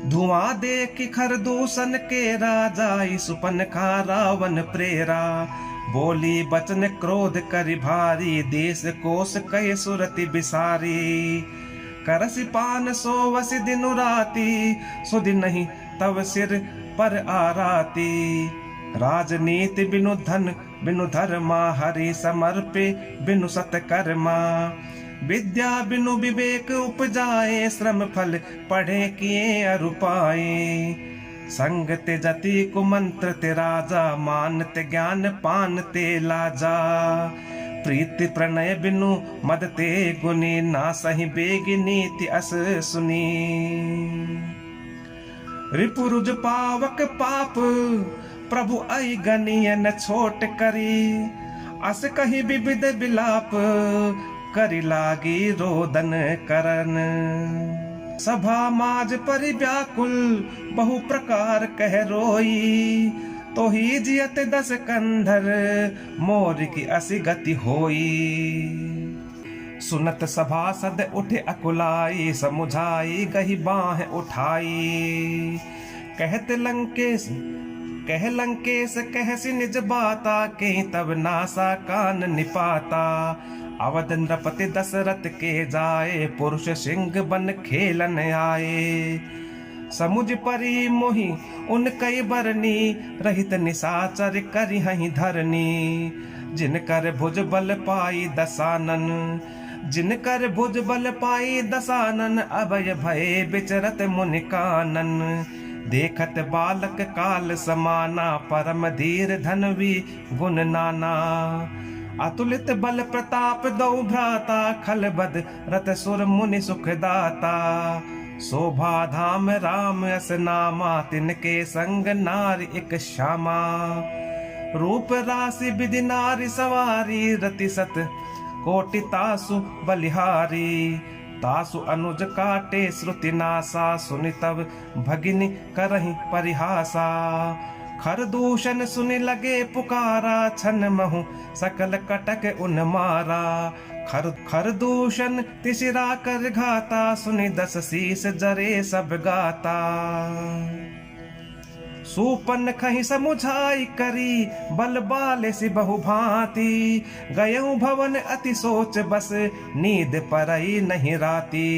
धुआं देखि खरदूषण केरा। जाई सुपनखा रावण प्रेरा, बोली बचन क्रोध करि भारी। देश कोश कहे सुरति बिसारी, करसि पान सोवसि दिनु राति। सुधि नहीं तव सिर पर आराती। राजनीति बिनु धन बिनु धर्मा, हरि समर्पे बिनु सतकर्मा। विद्या बिनु विवेक उपजाए, श्रम फल पढ़े किए अरु पाए। संग ते जति कुमंत्र ते राजा, मान ते ज्ञान पान ते लाजा। प्रीति प्रणय बिनु मद ते गुनी, ना सही बेगी नीति अस सुनी। रिपुरुज पावक पाप, प्रभु आई गनिय न छोट करी। अस कही विविध विलाप, करि लागी रोदन करन। सभा माज परि व्याकुल बहु प्रकार कह रोई, तो ही जियत 10 कंधर मोर की असी गति होई। सुनत सभासद उठे अकुलाई, समुझाई गही बाह उठाई। कहत लंकेश कहसी निज बाता, के तब नासा कान निपाता। अवध नृपति दशरथ के जाए, पुरुष सिंह बन खेलन आए। समुझ परी मोहि उन कई बरनी, रहित निशाचर करि हहि धरनी। जिनकर भुज बल पाई दसानन, जिनकर भुज बल पाई दसानन। अभय भय विचरत मुनि कानन, देखत बालक काल समाना। परम धीर धनवी गुण नाना, अतुलित बल प्रताप दो भ्राता। खलबद रत सुर मुनि सुख दाता, शोभा धाम राम अस नामा। तिनके संग नारी एक श्यामा, रूप राशि विधि नारी सवारी। रति सत कोटि तासु बलिहारी, तासु अनुज काटे श्रुति नासा। सुनि तब भगिनी करहि परिहासा, खर दूषण सुनि लगे पुकारा। छन महु सकल कटक उन मारा, खर दूषण तिसिरा कर घाता। सुनि 10 शीस जरे सब गाता। सूपन खहि समुझाई करी, बल बाले सि बहु भांति। गयऊ भवन अति सोच बस, नींद परई नहीं राती।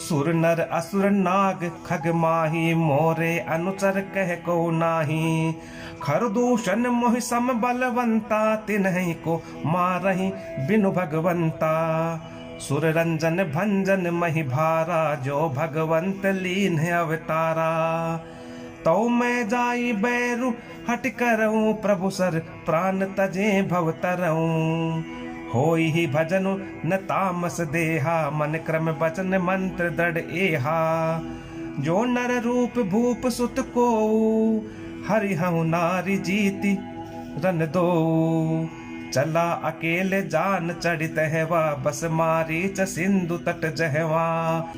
सुर नर असुर नाग खग माही, मोरे अनुचर कह को नाही। खरदूषण मोह सम बलवंता, तिन्हि को मारहि बिनु भगवंता। सुर रंजन भंजन महि भारा, जो भगवंत लीन अवतारा। तो मैं जाई बैरु हट करऊं, प्रभु सर प्राण तजे भव तरऊं। होई ही भजनु न तामस देहा, मन क्रम बचन मंत्र दृढ़ एहा। जो नर रूप भूप सुत को, हरि हूँ नारी जीति रन दो। चला अकेले जान चढ़ित हैवा, बस मारी च सिंधु तट जहवा।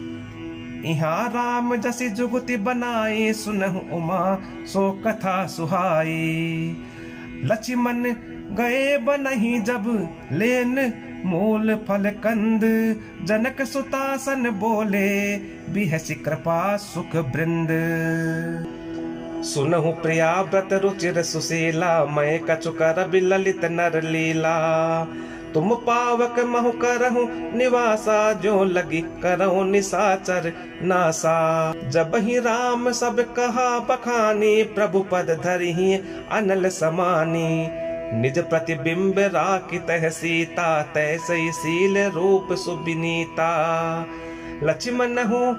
इहाँ राम जसी जुगति बनाई, सुनहु उमा सो कथा सुहाई। लक्ष्मण गए बनहि जब लेन मूल फल कंद, जनक सुतासन बोले बिहसि कृपा सुख बृंद। सुनहु प्रिया व्रत रुचिर सुशीला, मैं कछु करबि ललित नर लीला। तुम पावक महु करहु निवासा, जो लगी करहु निशाचर नासा। जब ही राम सब कहा बखानी, प्रभु पद धरिहि अनल समानी। निज प्रतिबिंब राखित है सीता, तैसे शील रूप सुबिनीता। लक्ष्मण हूँ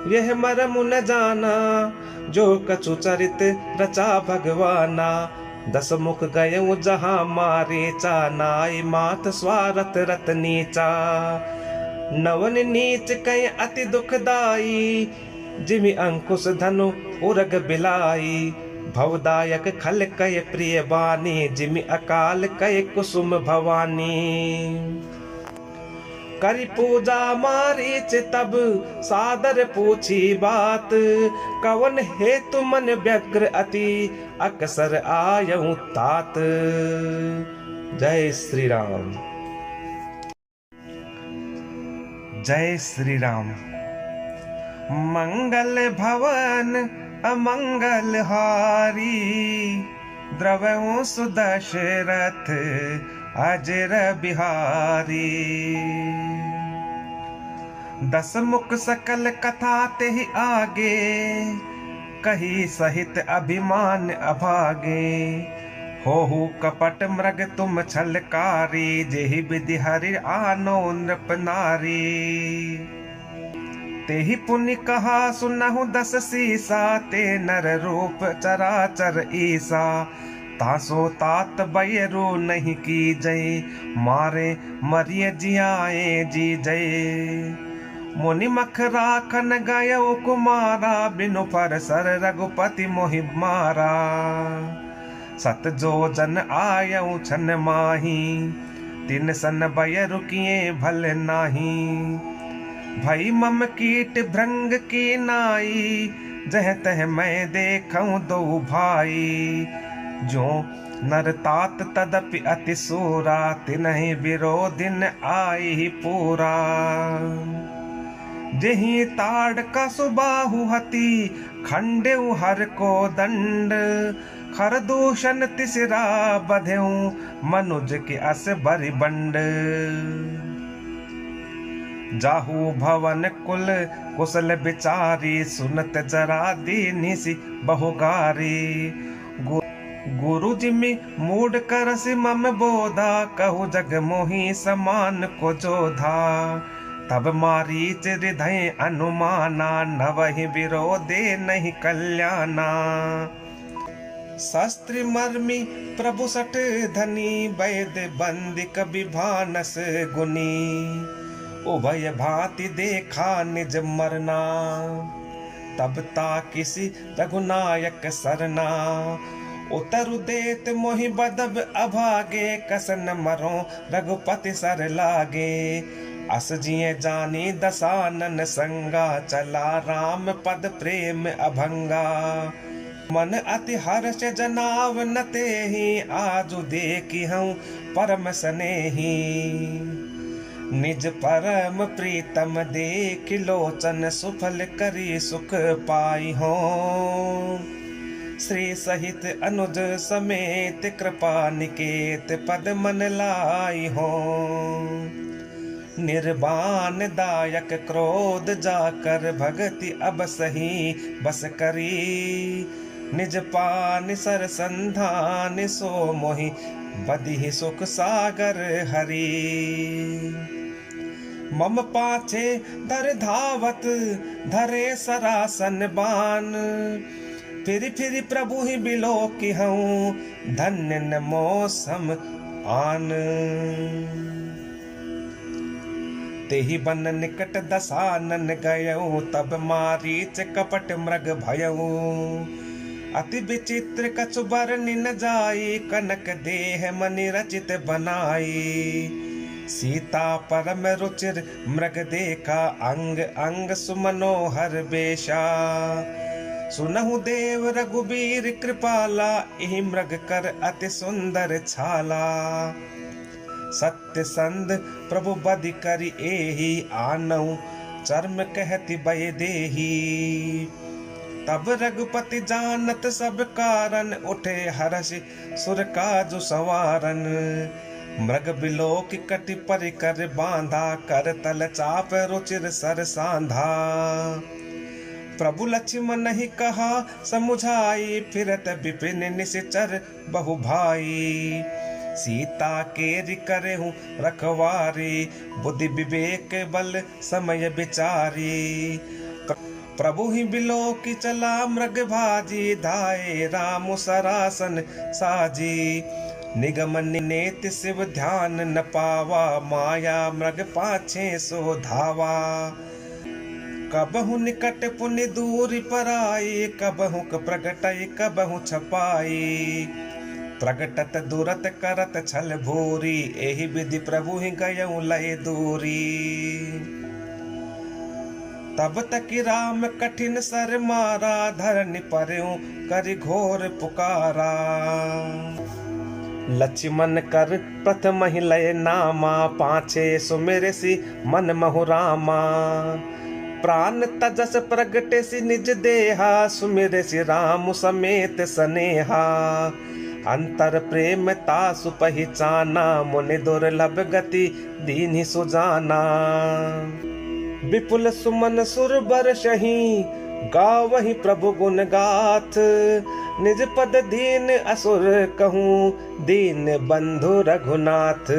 यह मरम न जाना, जो कछु चरित रचा भगवाना। 10 मुख गयऊ जहाँ मारे चा, नाई मात स्वारथ रत नीचा। नवन नीच कय अति दुखदाई, जिमि अंकुश धनु उरग बिलाई। भवदायक खल कय प्रिय बानी, जिमि अकाल कय कुसुम भवानी। करी पूजा मारीच तब सादर पूछी बात, कवन हेतु मन व्यग्र अति अकसर आयऊ तात। जय श्री राम। जय श्री राम। मंगल भवन अमंगल हारी, द्रवहु सुदशरथ अजर बिहारी। 10 मुख सकल कथा तेहि आगे, कही सहित अभिमान अभागे। होहु कपट मृग तुम छलकारी, जेहि विधि हरि आनो नृप नारी। तेहि पुनि कहा सुनहु 10 शीसा, ते नर रूप चराचर ईसा। तासो तात बैरो नहीं की जय, मारे मरिय जियाए जी जय। मुनि मख राखन गयो कुमारा, बिनु पर सर रघुपति मोहि मारा। सत जो जन आयऊ छन माही, तिन सन बय रुकिए भल नाही। भई मम कीट भृंग की नाई, जह तह मैं देखूं दो भाई। जो नर तात तदपि अति सूरा, तिन्हि विरोधिन आई पूरा। जेहि ताड़ का सुबाहु हति, खंडेउ हर को दंड। खरदूषण तिसरा बधेऊ, मनुज के अस बरि बंड। जाहू भवन कुल कुशल बिचारी, सुनत जरा दीनी सी बहुगारी। गुरु जिमि मूड करस मम बोधा, कहु जग मोहि समान को जोधा। तब मारीच हृदय अनुमाना, नवहि विरोधे नहीं कल्याणा। शस्त्र मर्मी प्रभु सठ धनी, वैद बंदिक विभानस गुनी। उभय भांति देखा निज मरना, तब ता किसी रघुनायक सरना। उतरु देत मोहि बदब अभागे, कसन मरो रघुपति सर लागे। अस जिये जानी दसानन संगा, चला राम पद प्रेम अभंगा। मन अति हर्ष जनाव न तेहि, आजु देखी हूँ परम स्नेही। निज परम प्रीतम देख लोचन, सुफल करी सुख पाई हो। श्री सहित अनुज समेत, कृपा निकेत पद मन लाई हो। निर्वाण दायक क्रोध जाकर, भगति अब सही बस करी। निज पान सर संधान, सो मोहि बदिहि सुख सागर हरि। मम पाछे धर धावत, धरे सरासन बान। फिर प्रभु ही बिलो की हूँ, धन्य न मौसम आन। तेहि बन निकट दसानन गयऊ, तब मारीच कपट मृग भयऊ। अति विचित्र कछु बरनि न जाई, कनक देह मनि रचित बनाई। सीता परम रुचिर मृग देखा, अंग अंग सुमनोहर बेशा। सुनहु देव रघुबीर कृपाला, एहि मृग कर अति सुंदर छाला। सत्य संध प्रभु बदि करि एहि, आनऊ चर्म कहति बय देही। तब रघुपति जानत सब कारण, उठे हर्ष सुर काजु संवारन। मृग बिलोक कटि परिकर बांधा, कर तल चाप रुचिर सर सांधा। प्रभु लक्ष्मण नहीं कहा समुझाई, फिरत विपिन निश्चर बहु भाई। सीता केरि करहु रखवारी, बुद्धि विवेक बल समय विचारी। प्रभु ही बिलोकी चला मृग भाजी, धाये राम सरासन साजी। निगम नेत शिव ध्यान न पावा, माया मृग पाछे सो धावा। कबहु निकट पुनि दूरि पराई, कबहु प्रगटई कबहु छपाई। प्रगटत दूरत करत छल भूरी, एहि विधि प्रभु ही गयऊ लय दूरी। तब तक राम कठिन सर मारा, धरनि परऊ करि घोर पुकारा। लक्ष्मण कर प्रथम ही लय नामा, पाछे सुमिर सी मन महु रामा। प्राण तजस प्रगटे सी निज देहा, सुमिर सी राम समेत स्नेहा। अंतर प्रेम तासु पहिचाना, मुनि दुर्लभ गति दीन्हि सुजाना। विपुल सुमन सुर बरसहि, गावहि प्रभु गुण गाथ। निज पद दीन असुर कहूँ, दीन बंधु रघुनाथ।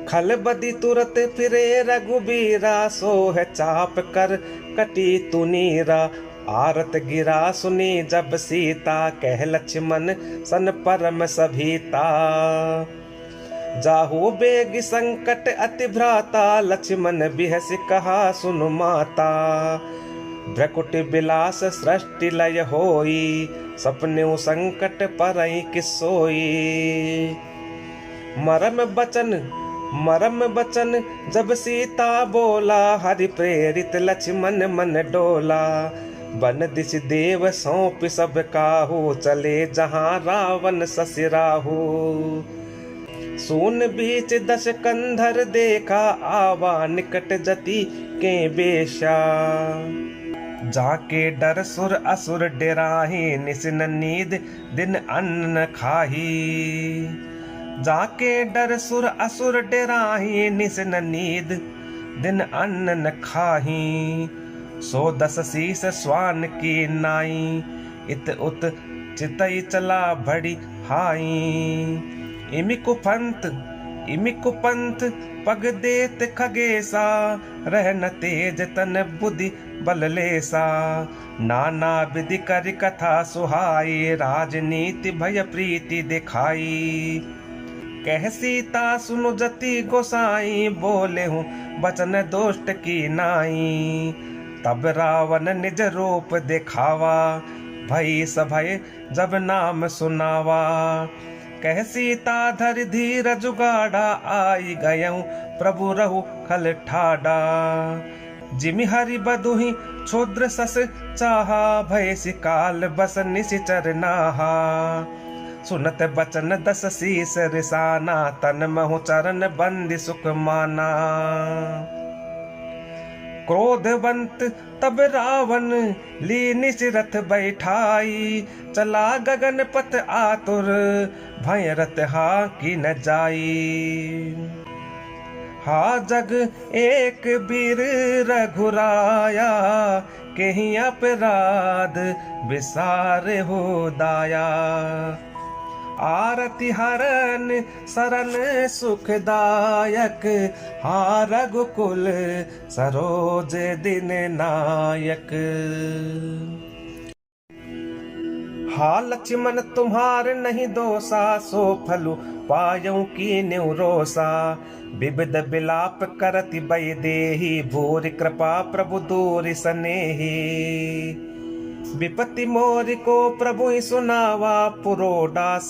खल बदी तुरत फिरे रघुबीरा, सोह चाप कर कटी तुनीरा। आरत गिरा सुनी जब सीता, कह लक्ष्मण सन परम सभीता। जाहु बेग संकट अति भ्राता, लक्ष्मण बिहस कहा सुनु माता। भ्रकुट बिलास सृष्टि लय होई, सपने संकट परई किसोई। मरम बचन मरम बचन जब सीता बोला, हरि प्रेरित लक्ष्मण मन डोला। बन दिश देव सौंप सब काहू, चले जहाँ रावण ससुराहू। सून बीच दश कंधर देखा, आवा निकट जति के बेशा। जाके डर सुर असुर डेराही, निसिन नींद दिन अन्न न खाही। जाके डर सुर असुर डेराही, निसिन नींद दिन अन्न न खाही। सो दस शीस स्वान की नाई, इत उत चितई चला बड़ी हाई। इमि कुपंथ पग देत खगेसा, रहन तेज तन बुद्धि बल लेसा। नाना विधि कर कथा सुहाई, राजनीति भय प्रीति दिखाई। कह सीता सुनु जति गोसाई, बोले हूँ बचन दोष्ट की नाई। तब रावण निज रूप दिखावा, भई सभय जब नाम सुनावा। कह सीता धर धीर जुगाड़ा, आई गयऊँ प्रभु रहु खल ठाडा। जिमि हरि बधुहि क्षुद्र सस चाहा, भय सिकाल बस निशिचर नाहा। सुनत बचन दस शीस रिसाना, तन महु चरण बंदी सुख माना। क्रोधवंत तब रावण ली निज रथ बैठाई, चला गगन पथ आतुर भय रथ हा की न जाई। हा जग एक वीर रघुराया, कहीं अपराध विसार हो दाया। आरति हरन सरन सुखदायक, हा रघुकुल सरोज दिन नायक। हा लक्ष्मण तुम्हार नहीं दोषा, सो फलु पायऊ की न्यूरोसा। विविध बिलाप करति बय देहि, भूरि कृपा प्रभु दूरि सनेहि। विपत्ति मोर को प्रभु ही सुनावा, पुरोडास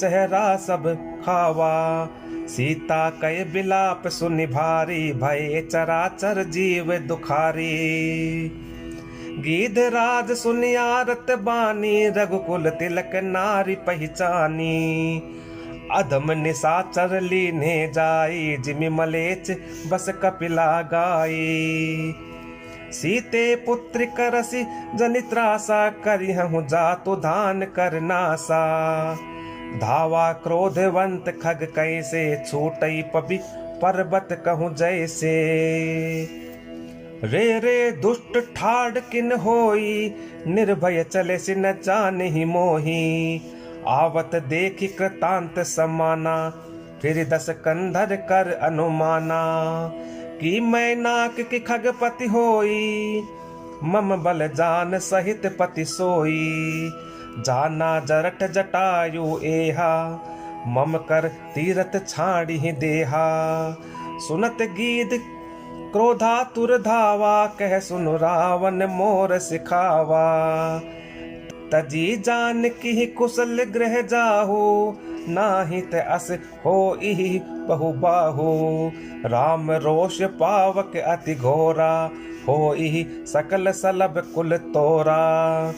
चेहरा सब खावा। सीता कय बिलाप सुनि भारी, भय चराचर जीव दुखारी। गीध राज सुनियारत बानी, रघुकुल तिलक नारी पहचानी। अधम निशाचर लीने जाई, जिमि मलेच बस कपिला गाई। सीते पुत्र करसी जनित्रासा, करिहु जातु धान करनासा। धावा क्रोधवंत खग कैसे, छूटई पबि पर्वत कहूँ जैसे। रे रे दुष्ट ठाड़ किन होई, निर्भय चले सि न जाने मोही। आवत देखि कृतांत समाना, फिर दस कंधर कर अनुमाना। कि मैं नाक की खगपति होई, मम बल जान सहित पति सोई। जाना जरठ जटायु एहा, मम कर तीरथ छाड़ी देहा। सुनत गीध क्रोधातुर धावा, कह सुनु रावण मोर सिखावा। तजी जान की कुशल गृह जाहु, नाहित अस हो इहि बहु बाहु। राम रोष पावक अति घोरा, हो इहि सकल सलब कुल तोरा।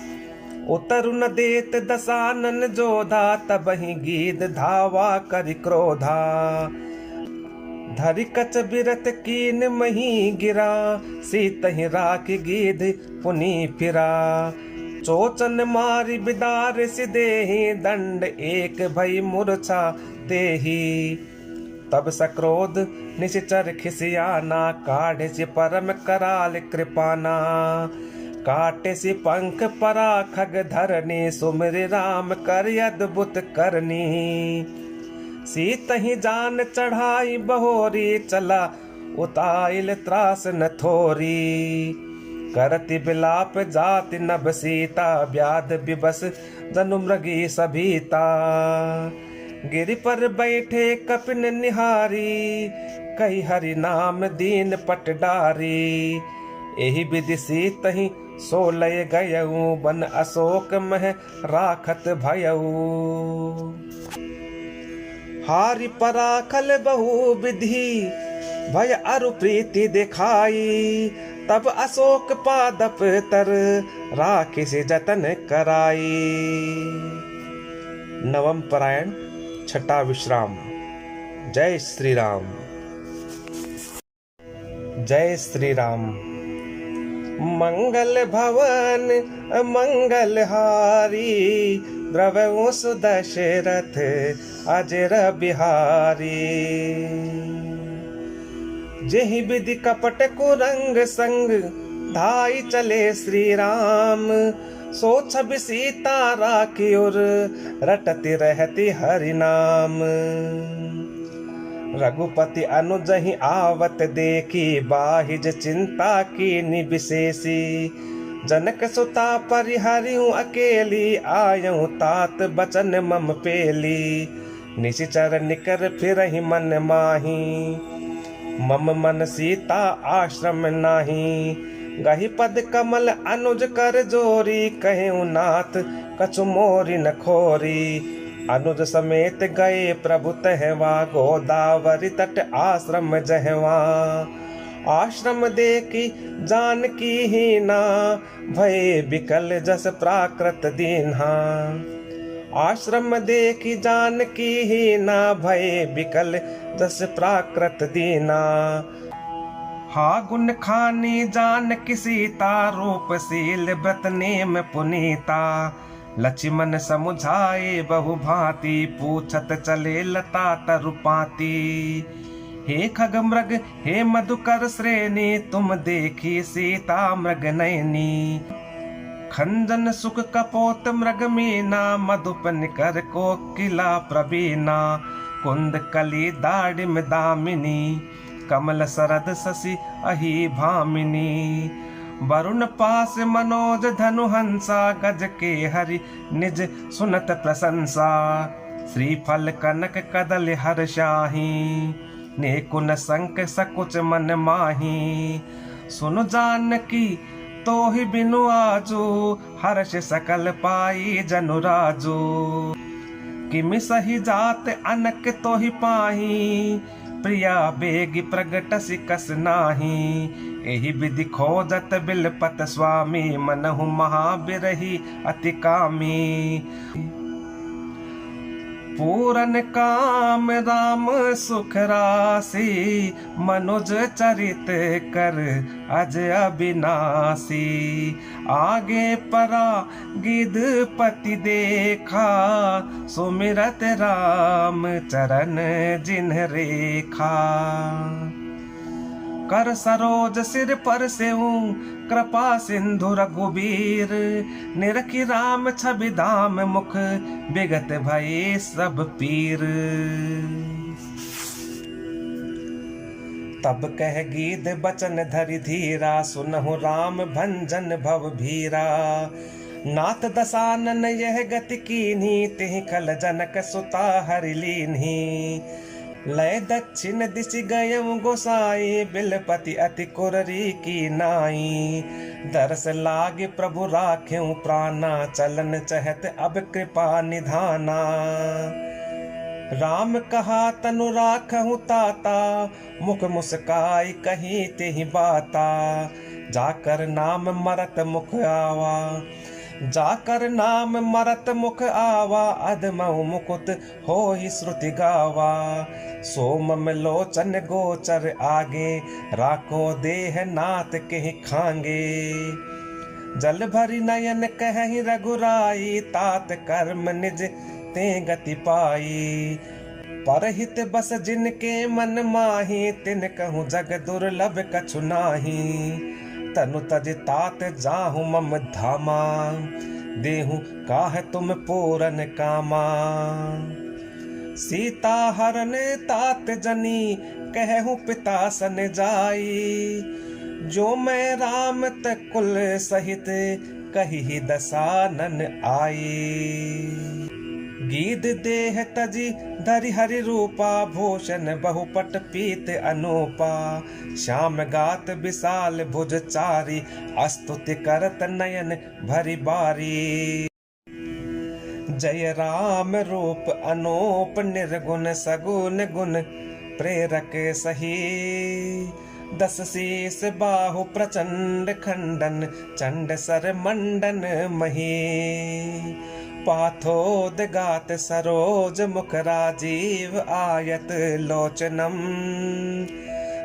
उतरु न देत दसानन जोधा, तबहि गीध धावा करि क्रोधा। धरि कच बिरत कीन मही गिरा, सीतहि राखि गीध पुनि फिरा। चोचन मारि बिदार सिदेहि, दंड एक भई मूर्छा देहि। तब सक्रोध निश्चर खिसियाना, काढ़े से परम कराल कृपाना। काटे से पंख परा खग धरनी, सुमिर राम कर अद्भुत करनी। सीतहि जान चढ़ाई बहोरी, चला उताइल त्रास न थोरी। करति बिलाप जाति नभ सीता, व्याध विबस जनु मृगी सभीता। गिरि पर बैठे कपिन निहारी, कही हरि नाम दीन पटडारी। एहि विधि सीतहि सोलय गयऊ, बन अशोक मह राखत भयऊ। हारि पराखल बहु विधि भय अरु प्रीति दिखाई। तब अशोक पादप तर राखि से जतन कराई। नवम परायण छठा विश्राम। जय श्री राम। जय श्री राम। मंगल भवन मंगलहारी द्रवहु सुदशरथ अजर बिहारी। जेहि विधि कपट कुरंग संग धाई चले श्री राम। सो छबि सीता राखी उर रटती रहती हरि नाम। रघुपति अनुजहि आवत देखी बाहिज चिंता कीनि विशेषी। जनक सुता परिहरिहु अकेली आयहु तात बचन मम पेली। निशिचर निकर फिरहि मन माही मम मन सीता आश्रम नाही। गहि पद कमल अनुज कर जोरी कहेउ नाथ कछु मोरी न खोरी। अनुज समेत गए प्रभु तहवा गोदावरी तट आश्रम जहवा। आश्रम देखी जानकी हीना भय बिकल जस प्राकृत दीन्हा। आश्रम देखी जानकी हीना भय बिकल जस प्राकृत दीना। हा गुण खानी जानकी सीता रूपशील व्रत नेम पुनीता। लक्ष्मण समुझाए बहु भांति पूछत चले लता तरुपाती। हे खग मृग हे मधुकर श्रेणी तुम देखी सीता मृग नयनी। खंजन सुख कपोत मृग मीना मधुप निकर कोकिला प्रवीणा। कुंद कली दाड़िम दामिनी कमल सरद शशि अहि भामिनी। वरुण पास मनोज धनु हंसा गज के हरि निज सुनत प्रशंसा। श्रीफल कनक कदल हर शाही ने कुन संक सकुच मन माही। सुन जानकी तोहि बिनु आजो हर्ष सकल पाई जनु राजो। किमि सही जात अनक तोहि पाही प्रिया बेगी प्रगटसि कस नाही। एहि विधि खोजत बिलपत स्वामी मनहु महाबिरही अति कामी। पूरन काम राम सुख राशि मनुज चरित कर अज अविनाशी। आगे परा गिद पति देखा सुमिरत राम चरण जिन्ह रेखा। कर सरोज सिर पर सेऊ कृपा सिंधु रघुबीर। निरखी राम छवि धाम मुख विगत भये सब पीर। तब कह गीध बचन धरि धीरा सुनहु राम भंजन भव भीरा। नाथ दसानन यह गति कीन्ही तिहि खल जनक सुता हरि लीन्ही। लय दक्षिण दिशि गयम गोसाई बिलपति अति कुररी की नाई। दरस लागे प्रभु राख्यऊ प्राणा चलन चहत अब कृपा निधाना। राम कहा तनु राखहु ताता मुख मुस्काई कही तेहि बाता। जाकर नाम मरत मुख आवा जाकर नाम मरत मुख आवा। अधमहु मुकुत होहि श्रुति गावा। सोम लोचन गोचर आगे राखो देह नाथ के खांगे। जल भरी नयन कहि रघुराई तात कर्म निज ते गति पाई। परहित बस जिनके मन माही तिन कहूँ जग दुर्लभ कछु नाही। तनु तज तात जाहु मम धामा देहु काह तुम पूरन कामा। सीता हरन तात जनी कहूँ पिता सन जाई। जो मैं राम तकुल सहित कही दसानन आई। गीध देह तजी धरि हरि रूपा भूषण बहुपट पीत अनूपा। श्याम गात विशाल भुज चारी स्तुति करत नयन भरि बारी। जय राम रूप अनूप निर्गुण सगुन गुण प्रेरक सही। 10 शीस बाहु प्रचंड खंडन चंड सर मंडन मही। पाथोदगात सरोज मुख राजीव आयत लोचनम।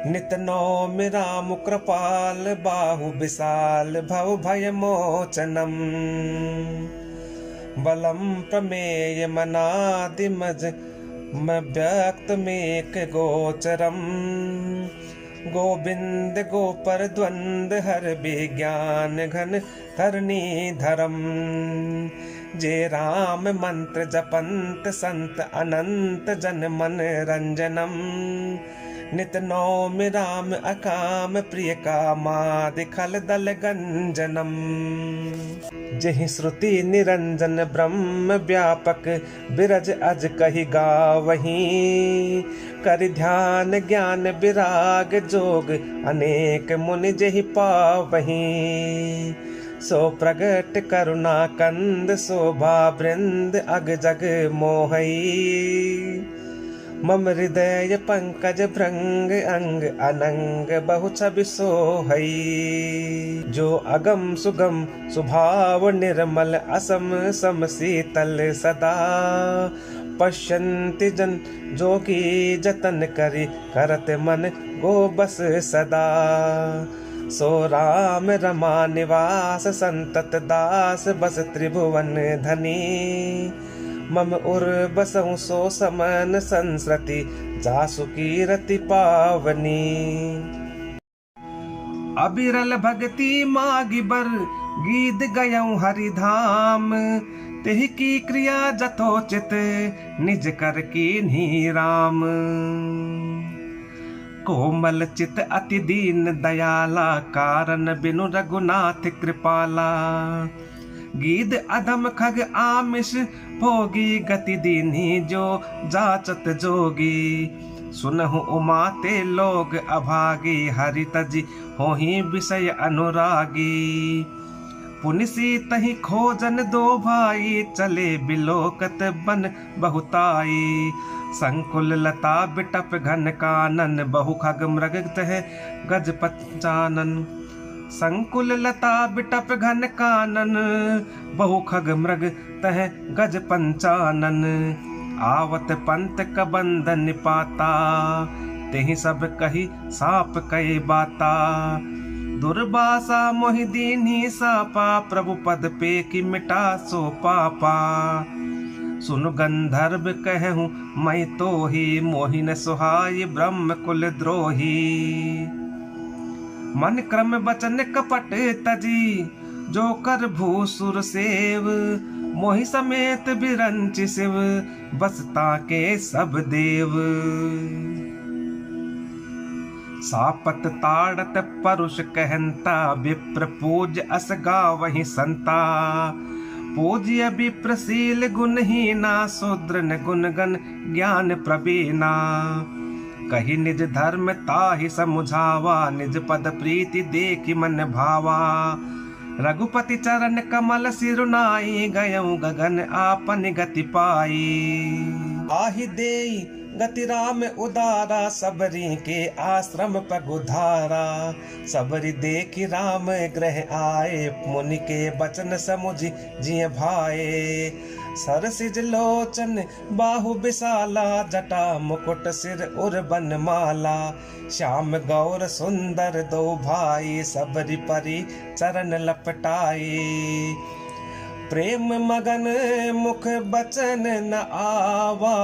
नित नौमि राम कृपाल बाहु विशाल भव भय मोचनम। बलम प्रमेय मनादिमज व्यक्त मेक गोचरम। गोविंद गोपर द्वंद हर विज्ञान घन धरणी धरम। जे राम मंत्र जपंत संत अनंत जन मन रंजनम। नित नौमि राम अकाम प्रिय कामादि खल दल गंजनम। जहि श्रुति निरंजन ब्रह्म व्यापक बिरज अज कहि गावहीं। कर ध्यान ज्ञान विराग जोग अनेक मुनि जहि पावहीं। सो प्रगट करुणा कंद शोभा वृंद अग जग मोहई। मम हृदय पंकज भृंग अंग अनंग बहु छवि सोहई। जो अगम सुगम सुभाव निर्मल असम सम शीतल सदा। पश्यन्ति जन जोगी जतन करि करत मन गो बस सदा। सो राम रमा निवास संतत दास बस त्रिभुवन धनी। मम उर बसहु सो समन संसृति जासु कीरति पावनी। अबिरल भगति मागी बर गीत गयऊं हरिधाम। तेहि की क्रिया जथोचित निज कर कीन्ही राम। कोमल चित अति दीन दयाला कारण बिनु रघुनाथ कृपाला। गीद अधम खग आमिष भोगी गति दीन्ही जो जाचत जोगी। सुनहु उमा ते लोग अभागी हरि तजी होहि विषय अनुरागी। पुनिसी तहि खोजन दो भाई चले बिलोकत बन बहुताई। संकुल लता बिटप घन कानन बहु खग मृग तह गज पंचानन। संकुल लता बिटप घन कानन बहु खग मृग तह गज पंचानन। आवत पंत कबंद निपाता तेहि सब कही साप कई बाता। दुर्बासा मोहि दीन्ही सापा प्रभु पद पे की मिटा सो पापा। सुन गंधर्व कहूँ मैं तो ही मोहिन सुहाई ब्रह्म कुल द्रोही। मन क्रम बचन कपट तजी जो कर भूसुर सेव। मोहि समेत बिरंच शिव बसता के सब देव। सापत ताड़त परुष कहंता विप्र पूज अस गावहि संता। पूज्य विप्रशील गुणहीना शूद्र न गुणगण ज्ञान प्रवीणा। कही निज धर्म ताहि समुझावा निज पद प्रीति देखि मन भावा। रघुपति चरण कमल सिरुनाई गयऊं गगन आपन गति पाई। आहि देई गति राम उदारा सबरी के आश्रम पगुधारा। सबरी देखि राम ग्रह आए मुनि के बचन समुझि जिय भाए। सरसिज लोचन बाहु विशाला जटा मुकुट सिर उर बनमाला। श्याम गौर सुंदर दो भाई सबरी परी चरण लपटाई। प्रेम मगन मुख बचन न आवा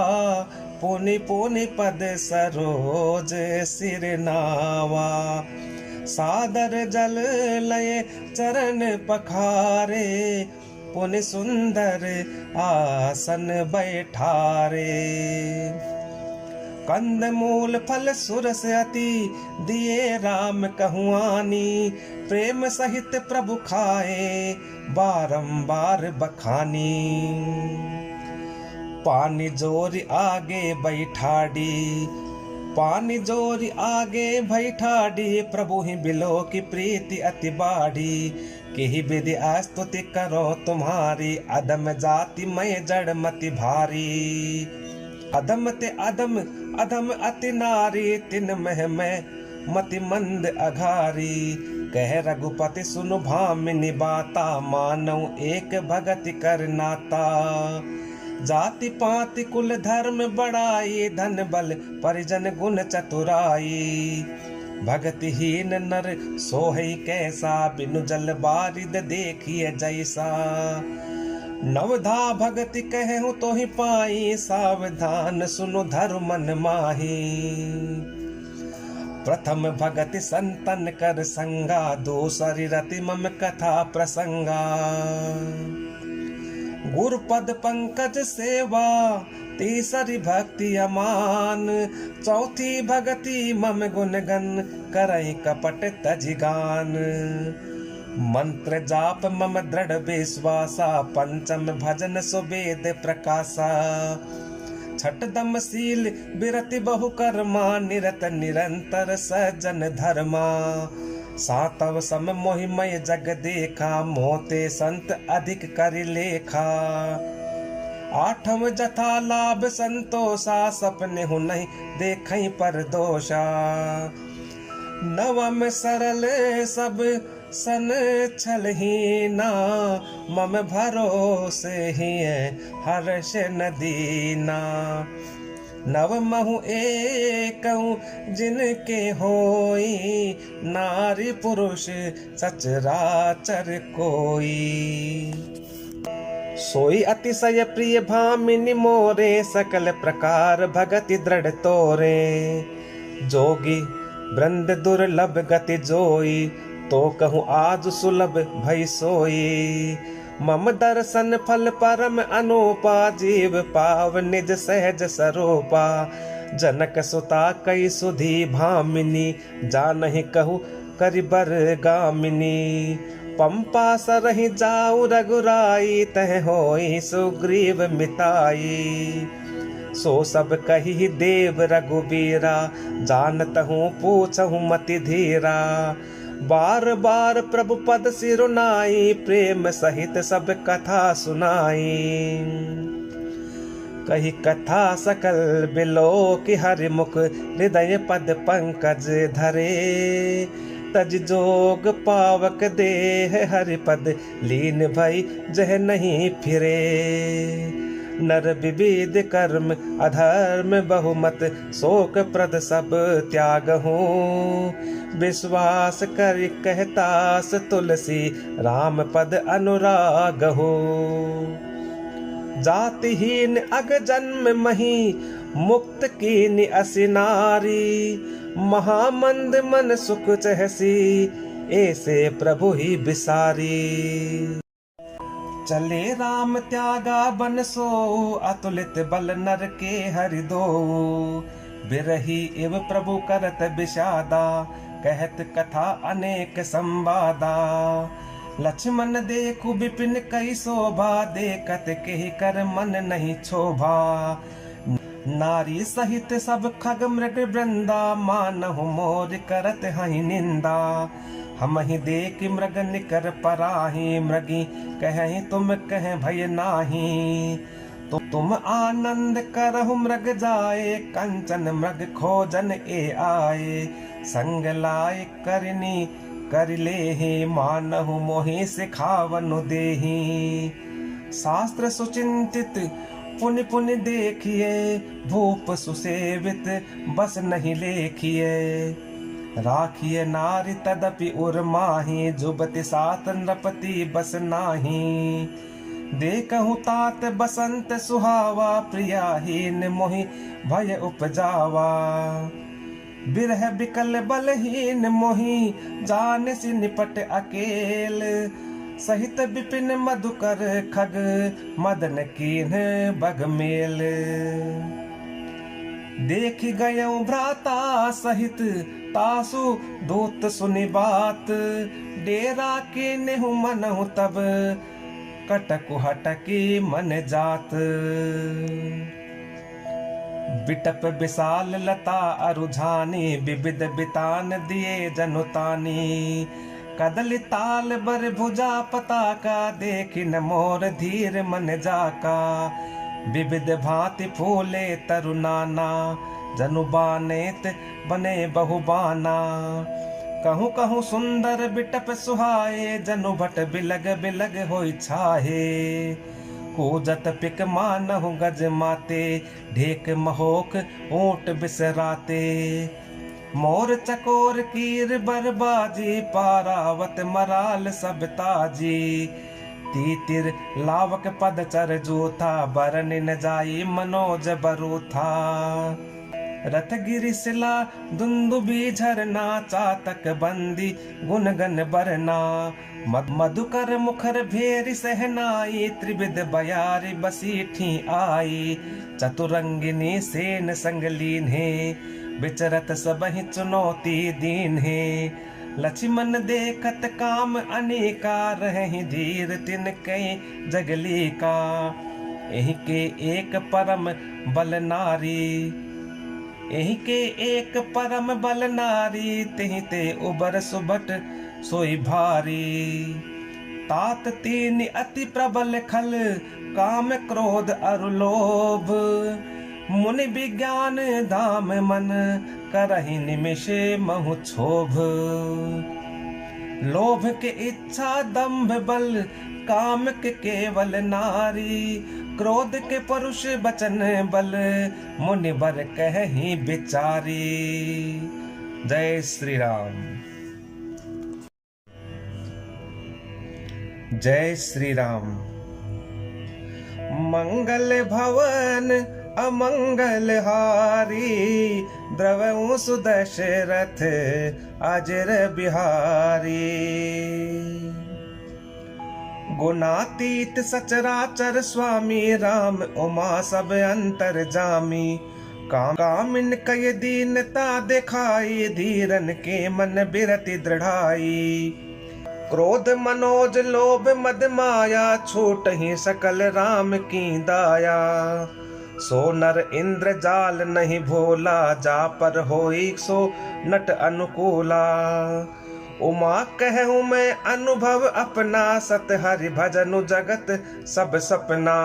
पुनि पुनि पद सरोज सिर नावा। सादर जल लय चरण पखारे पुनि सुंदर आसन बैठारे। कंद मूल फल सुरस अति दिए राम कहुआनी। प्रेम सहित प्रभु खाए बारंबार बखानी। पानी जोर आगे बैठाड़ी पानी जोरी आगे भई ठाडी, प्रभु ही बिलो की प्रीति अति बाढ़ी। केहि विधि स्तुति करो तुम्हारी, अधम जाति मय जड़ मति भारी। अधम ते अधम अधम अति नारी, तिन मह में मति मंद अघारी। कह रघुपति सुनु भामिनी बाता, मानव एक भगति कर नाता। जाति पाति कुल धर्म बढ़ाई, धन बल परिजन गुण चतुराई। भगतिहीन नर सोहई कैसा, बिनु जल बारिद देखिए जैसा। नवधा भगति कहूँ तो ही पाई, सावधान सुनु धर्म मन माही। प्रथम भगति संतन कर संगा, दूसरी रति मम कथा प्रसंगा। गुरुपद पंकज सेवा, तीसरी भक्ति अमान। चौथी भगति मम गुणगन, करई कपट तजिगान। मंत्र जाप मम दृढ़ विश्वासा, पंचम भजन सुवेद प्रकाशा। छठ दम शील बिरति बहु कर्मा, निरत निरंतर सजन धर्मा। सातव सम मोहिमय जग देखा, मोते संत अधिक करि लेखा। आठम जथा लाभ संतोषा, सपने हु नहीं देखई पर दोषा। नवम सरल सब सन छलहीना, मम भरोसे ही हर्ष नदीना। नव महु एकऊ जिनके होई, नारी पुरुष सचराचर कोई। सोई अतिशय प्रिय भामिनी मोरे, सकल प्रकार भगति दृढ़ तोरे। जोगी वृंद दुर्लभ गति जोई, तो कहूँ आज सुलभ भई सोई। मम दर्शन फल परम अनूपा, जीव पाव निज सहज सरूपा। जनक सुता कई सुधी भामिनी, जानहि कहु करि बर गामिनी। पंपा सरहि जाऊ रघुराई, तह होई सुग्रीव मिताई। सो सब कही देव रघुबीरा, जानतहु पूछहु मति धीरा। बार बार प्रभु पद सिरुनाई, प्रेम सहित सब कथा सुनाई। कही कथा सकल बिलो की हरि मुख, हृदय पद पंकज धरे। तज जोग पावक देह हरि पद, लीन भई जह नहीं फिरे। नर विविध कर्म अधर्म बहुमत, शोक प्रद सब त्याग हूँ। विश्वास कर कहतास तुलसी, राम पद अनुराग हो। जातिहीन अग जन्म मही, मुक्त कीनि असि नारी। महामंद मन सुख चहसी, ऐसे प्रभु ही बिसारी। चले राम त्यागा बन सो, अतुलित बल नर के हरि दो। बिरही इव प्रभु करत विषादा, कहत कथा अनेक संवादा। लक्ष्मण देखु विपिन कई शोभा, देखत केहि कर मन नहीं क्षोभा। नारी सहित सब खग मृग वृंदा, मानहु मोर करत हहि निंदा। हम ही देख मृग निकर पराही, मृगी कहें तुम कहें भय नाही। तो तुम आनंद करहु मृग जाए, कंचन मृग खोजन ए आए। संग लाय करनी कर लेहि, मानहु मोहि सिखावनु देहि। शास्त्र सुचिंतित पुनि पुनि देखिए, भूप सुसेवित बस नहीं लेखिए। राखिए नारी तदपि उर माही, जुबति सात नृपति बस नाही। देखहु तात बसंत सुहावा, प्रियाहीन मोहि भय उपजावा। बिरह बिकल बलहीन मोहि, जान सी निपट अकेल। सहित विपिन मधुकर खग, मदन कीन बगमेल। देख गयो भ्राता सहित, तासु दूत सुनि बात। डेरा के नेहु मनहु तब, कटकु हटकी मन जात। बिटप विशाल लता अरुझानी विविध बितान दिए जनुतानी। कदली ताल बर भुजा पताका देखिन मोर धीर मन जाका। विविध भांति फूले तरुनाना जनुबानेत बने बहुबाना। कहूँ कहूँ सुंदर बिटप सुहाए जनु भट बिलग बिलग होई छाहे। कूजत पिक मानहु गज माते ढेक महोक ऊंट बिसराते। मोर चकोर कीर बरबाजी पारावत मराल सब ताजी। तीतिर लावक पद चर जूथा बरन न जाई मनोज बरूथा। रथ गिरि सिला दुंदुबी झरना चातक बंदी गुनगन बरना। मधुकर मुखर भेरी सहनाई त्रिविध बयारी बसीठी आई। चतुरंगिनी सेन संग लीन है विचरत सबहि चुनौती दीन है। लक्ष्मण देखत काम अनेका रहि धीर तिन कई जगली का। एहि के एक परम बल नारी एहि के एक परम बल नारी। तेहि ते उबर सुबट सोई भारी। तात तीन अति प्रबल खल काम क्रोध अरु लोभ। मुनि विज्ञान धाम मन करहि निमिष महु क्षोभ। लोभ के इच्छा दंभ बल काम के केवल नारी। क्रोध के परुष बचन बल मुनि बर कहि बिचारी। जय श्री राम। जय श्री राम। मंगल भवन अमंगल हारी। द्रवहु सुदशरथ अजर बिहारी। गुणातीत सचराचर स्वामी राम उमा सब अंतर जामी। कामिन कय दीनता दिखाई धीरन के मन बिरति दृढ़ाई। क्रोध मनोज लोभ मद माया छूट ही सकल राम की दाया। सो नर इंद्र जाल नहीं भोला जा पर होई सो नट अनुकूला। उमा कहूँ मैं अनुभव अपना सत हरि भजनु जगत सब सपना।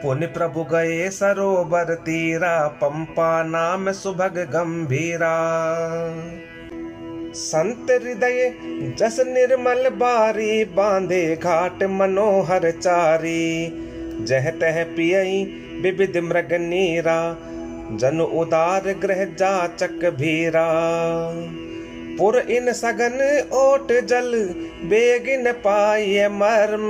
पुनि प्रभु गए सरोवर तीरा पंपा नाम सुभग गंभीरा। संत हृदय जस निर्मल बारी बांधे घाट मनोहर चारी। जह तह पियई विविध मृग नीरा जन उदार ग्रह जाचक भीरा। पुर इन सगन ओट जल बेगिन पाइए मर्म।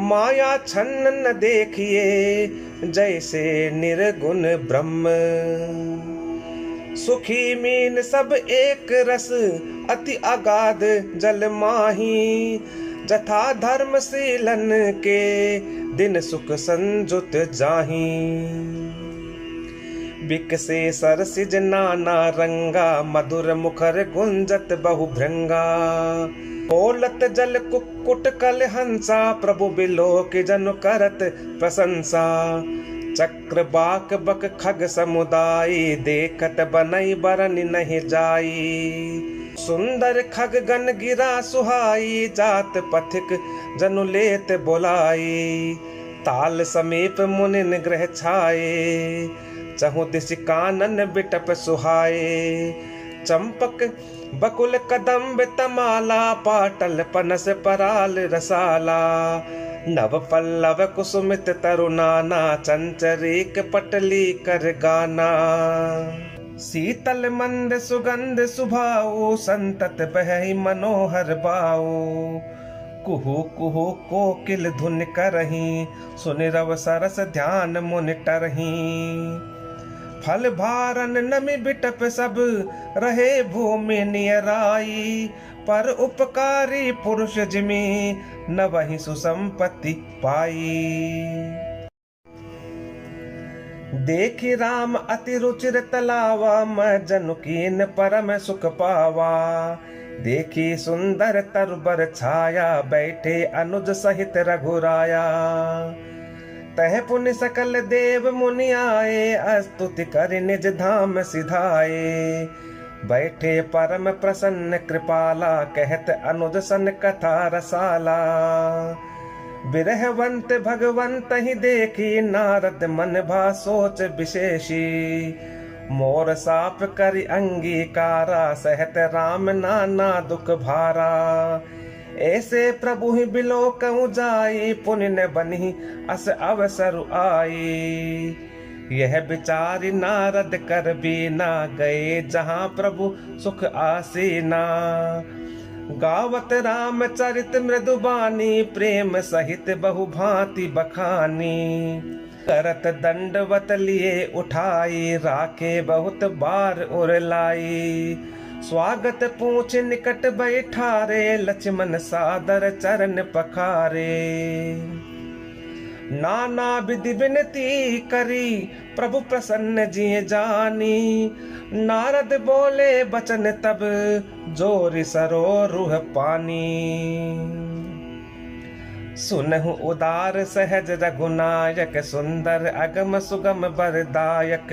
माया छन्न न देखिए जैसे निर्गुण ब्रह्म। सुखी मीन सब एक रस अति अगाध जल माही। जथा धर्मशीलन के दिन सुख संजुत जाही। बिकसे सरसिज नाना रंगा मधुर मुखर गुंजत बहु भृंगा। बोलत जल कुक्कुट कल हंसा प्रभु बिलोक जन करत प्रशंसा। चक्र बाक बक खग समुदाय देखत बनई बरन नहीं जाई। सुंदर खग गन गिरा सुहाई जात पथिक जनु लेत बोलाई। ताल समीप मुनिन ग्रह छाए चहु दिशि कानन बिटप सुहाए। चंपक बकुल कदम्ब तमाला पाटल पनस पराल रसाला। नव पल्लव कुसुमित तरुनाना चंचरीक पटली कर गाना। शीतल मंद सुगंध सुभाओ संतत बहई मनोहर बाओ। कुहू कुहू कोकिल धुन करही सुनि रव सरस ध्यान मुनि टरही। फल भारन नमि बिटप सब रहे भूमि नियराई। पर उपकारी पुरुष जिमि न वही सुसंपत्ति पाई। देखि राम अति रुचिर तलावा मैं जनु कीन परम सुख पावा। देखी सुंदर तरबर छाया बैठे अनुज सहित रघुराया। तह पुनि सकल देव मुनि आए, स्तुति कर निज धाम सिधाए। बैठे परम प्रसन्न कृपाला, कहत अनुज सन कथा रसाला। बिरहवंत भगवंत ही देखी, नारद मन भा सोच विशेषी। मोर साप करि अंगीकारा, सहत राम नाना दुख भारा। ऐसे प्रभु ही बिलोकहु जाई, पुण्य न बनी अस अवसर आई। यह विचारि नारद कर बीना, गए जहाँ प्रभु सुख आसीना। गावत राम चरित मृदुबानी, प्रेम सहित बहु भांति बखानी। करत दंडवत लिए उठाई, राखे बहुत बार उरलाई। स्वागत पूछ निकट बैठारे, लक्ष्मण सादर चरण पखारे। नाना विधि विनती करी, प्रभु प्रसन्न जिय जानी। नारद बोले बचन तब, जोरि सरोरुह पानी। सुनहु उदार सहज रघुनायक, सुंदर अगम सुगम बरदायक।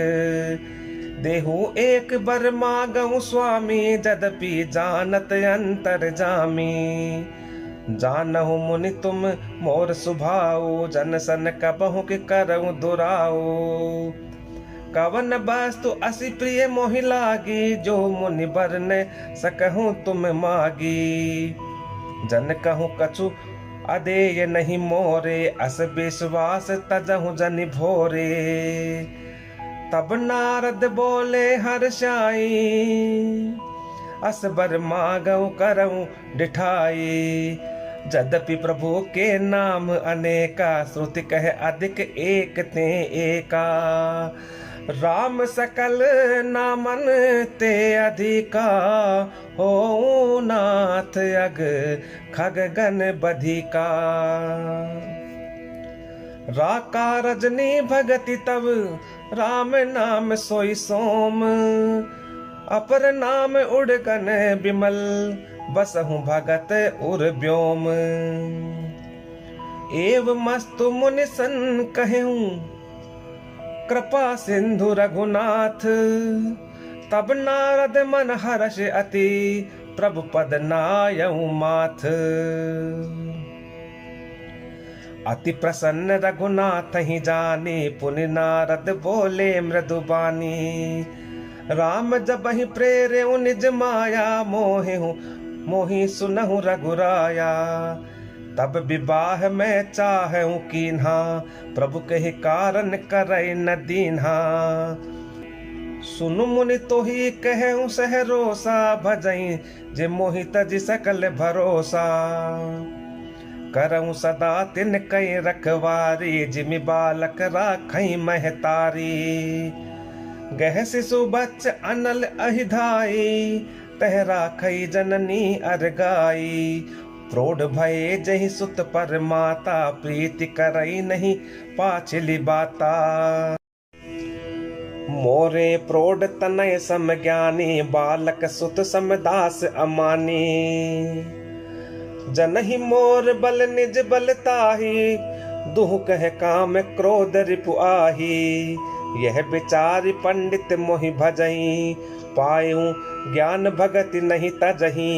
देहु एक बर मागहु स्वामी, जदपि जानत अंतर जामी। जानहु मुनि तुम मोर सुभाओ, जन सन कबहु के करहु दुराओ। कवन वस्तु असी प्रिय मोहि लागी, जो मुनि बर न सकहु तुम मागी। जन कहूँ कछु अदेय नहीं मोरे, अस विश्वास तजहु जनि भोरे। तब नारद बोले हर्षाई, अस बर मागहु करहु डिठाई। जद्यपि प्रभु के नाम अनेका, श्रुति कह अधिक एक ते एका। राम सकल नामन ते अधिका, हो नाथ अग खग गन बधिका। राका रजनी भगति तब, राम नाम सोई सोम। अपर नाम उड़गन बिमल, बसहु भगत उर व्योम। एव मस्तु मुनि सन कहूँ, कृपा सिंधु रघुनाथ। तब नारद मन हर्ष अति, प्रभु पद नायऊ माथ। अति प्रसन्न रघुनाथ ही जानी, पुनि नारद बोले मृदुबानी। राम जब ही प्रेरे निज माया, मोहि सुनहु रघुराया। तब विवाह में चाहूँ कीन्हा, प्रभु के कारण करई न दीन्हा। सुनु मुनि तो ही कहूँ सहरोसा, भजई जे मोहि तज सकल भरोसा। करऊँ सदा तिन कई रखवारी, जिमि बालक राखई महतारी। गह शिशु बच्च अनल अहिधाई, तह राखई जननी अरगाई। प्रौढ़ भये जहि सुत पर माता, प्रीति करई नहीं पाछली बाता। मोरे प्रौढ़ तनय सम ज्ञानी, बालक सुत समदास अमानी। जनहि मोर बल निज बल ताही, दुह कह काम क्रोध रिपु आही। यह विचारि पंडित मोहि भजई, पायूं ज्ञान भगति नहीं तजही।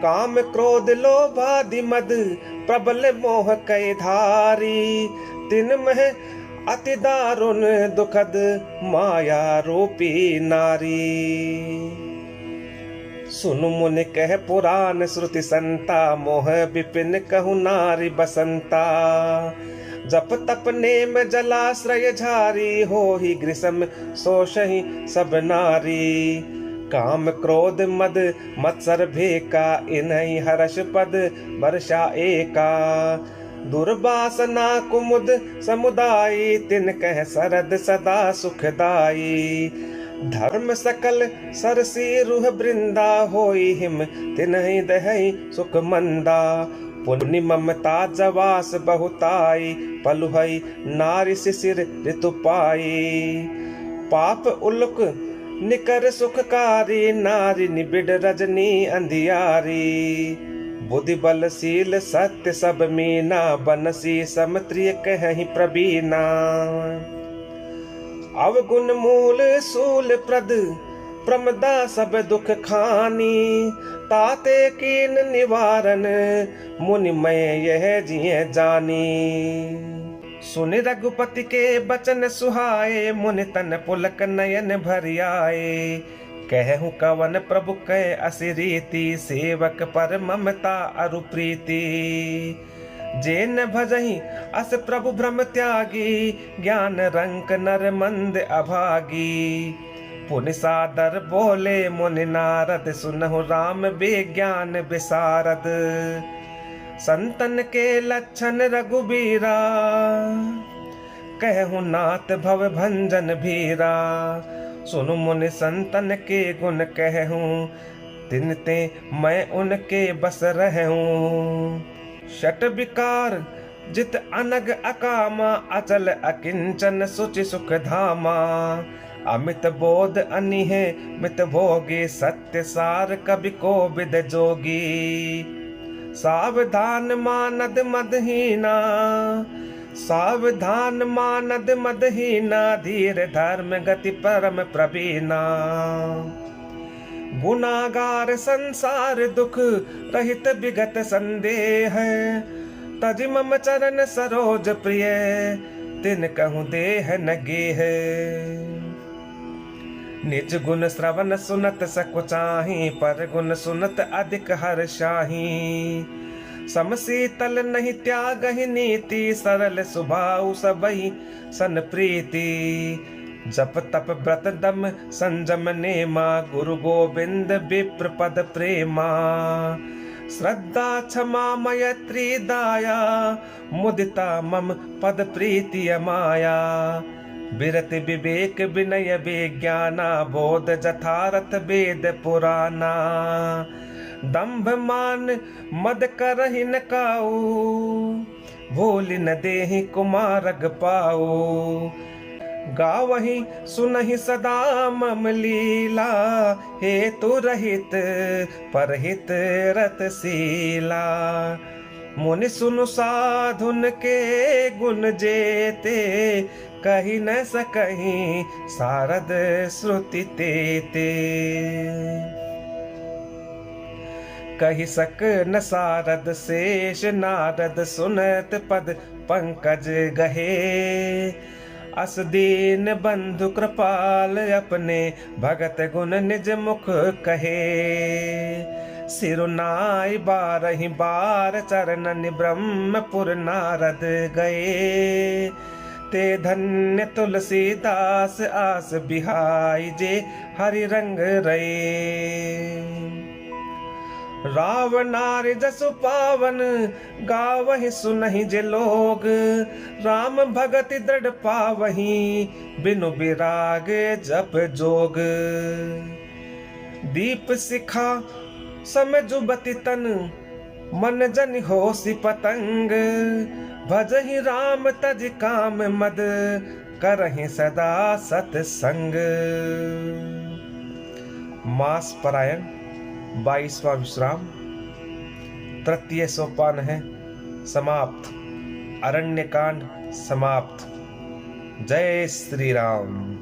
काम क्रोध लोभादि मद, प्रबल मोह कई धारी। तिन मह अति दारुण दुखद, माया रूपी नारी। सुनु मुनि कह पुराण श्रुति संता, मोह विपिन कहु नारी बसंता। जप तप नेम जलाश्रय झारी, हो ही ग्रीष्म शोषहि सब नारी। काम क्रोध मद मत्सर भेका, इन्हीं हर्ष पद वर्षा एका। दुर्वासना कुमुद समुदायी, तिन कह शरद सदा सुखदाई। धर्म सकल सरसी रुह वृंदा, होई हिम तिन्हि दहई सुख मंदा। पुण्य ममता जवास बहुताई, पलुहई नारी शिशिर ऋतु पाई। पाप उल्क निकर सुखकारी, नारी निबिड़ रजनी अंधियारी। बुद्धि बलशील सत्य सब मीना, बनसी समत्रिय कहीं प्रवीणा। अवगुण मूल सूल प्रद, प्रमदा सब दुख खानी। ताते कीन निवारण, मुनिमय यह जिये जानी। सुन रघुपति के बचन सुहाए, मुनि तन पुलक नयन भर आए। कहूँ कवन प्रभु कह असि रीति, सेवक पर ममता अरु प्रीति। जेन भजहि अस प्रभु भ्रम त्यागी, ज्ञान रंक नर मंद अभागी। पुनि सादर बोले मुनि नारद, सुनहु राम विज्ञान विशारद। संतन के लक्षण रघुबीरा, कहूँ नाथ भव भंजन भीरा। सुनु मुनि संतन के गुण कहूँ, तिन ते मैं उनके बस रहूँ। शट विकार जित अनग अकामा, अचल अकिंचन सुचि सुख धामा। अमित बोध अनिहे मित भोगी, सत्य सार कवि को विद जोगी। सावधान मानद मदहीना, सावधान मानद मदहीना। धीर धर्म गति परम प्रवीणा। गुनागार संसार दुख रहित विगत संदेह, तज मम चरण सरोज प्रिय, तिन कहूँ देह न गेह। निज गुण श्रवण सुनत सकुचाही, पर गुण सुनत अधिक हर्षाही। समशीतल नहीं त्यागहि नीति, सरल स्वभाव सबहि सन प्रीति। जप तप व्रत दम संजम नेमा, गुरु गोविंद विप्र पद प्रेमा। श्रद्धा क्षमा मैत्री दाया, मुदिता मम पद प्रीति अमाया। विरति विवेक विनय विज्ञाना, बोध जथारथ वेद पुराना। दंभ मान मद करहि न काऊ, भूलि न देहि कुमारग पाऊ। गावहि सुनहि सदा मम लीला, हेतु रहित परहित रतशीला। मुनि सुनु साधुन के गुण जेते, कही न सकहीं सारद श्रुति तेते। कही सक न सारद शेष नारद, सुनत पद पंकज गहे। अस दीन बंधु कृपाल, अपने भगत गुण निज मुख कहे। सिरुनाई बारहि बार, चरणन ब्रह्मपुर नारद गए। ते धन्य तुलसीदास, आस बिहाई जे हरि रंग रहे। रावणारि जसु पावन, गावहि सुनहि जे लोग। राम भगति दृढ़ पावहि, बिनु विराग जप जोग। दीप शिखा सम जुबति तन, मन जन होसि पतंग। भजहि राम तज काम मद, करहि सदा सतसंग। मास परायण 22वां विश्राम, तृतीय सोपान है समाप्त। अरण्यकांड समाप्त। जय श्री राम।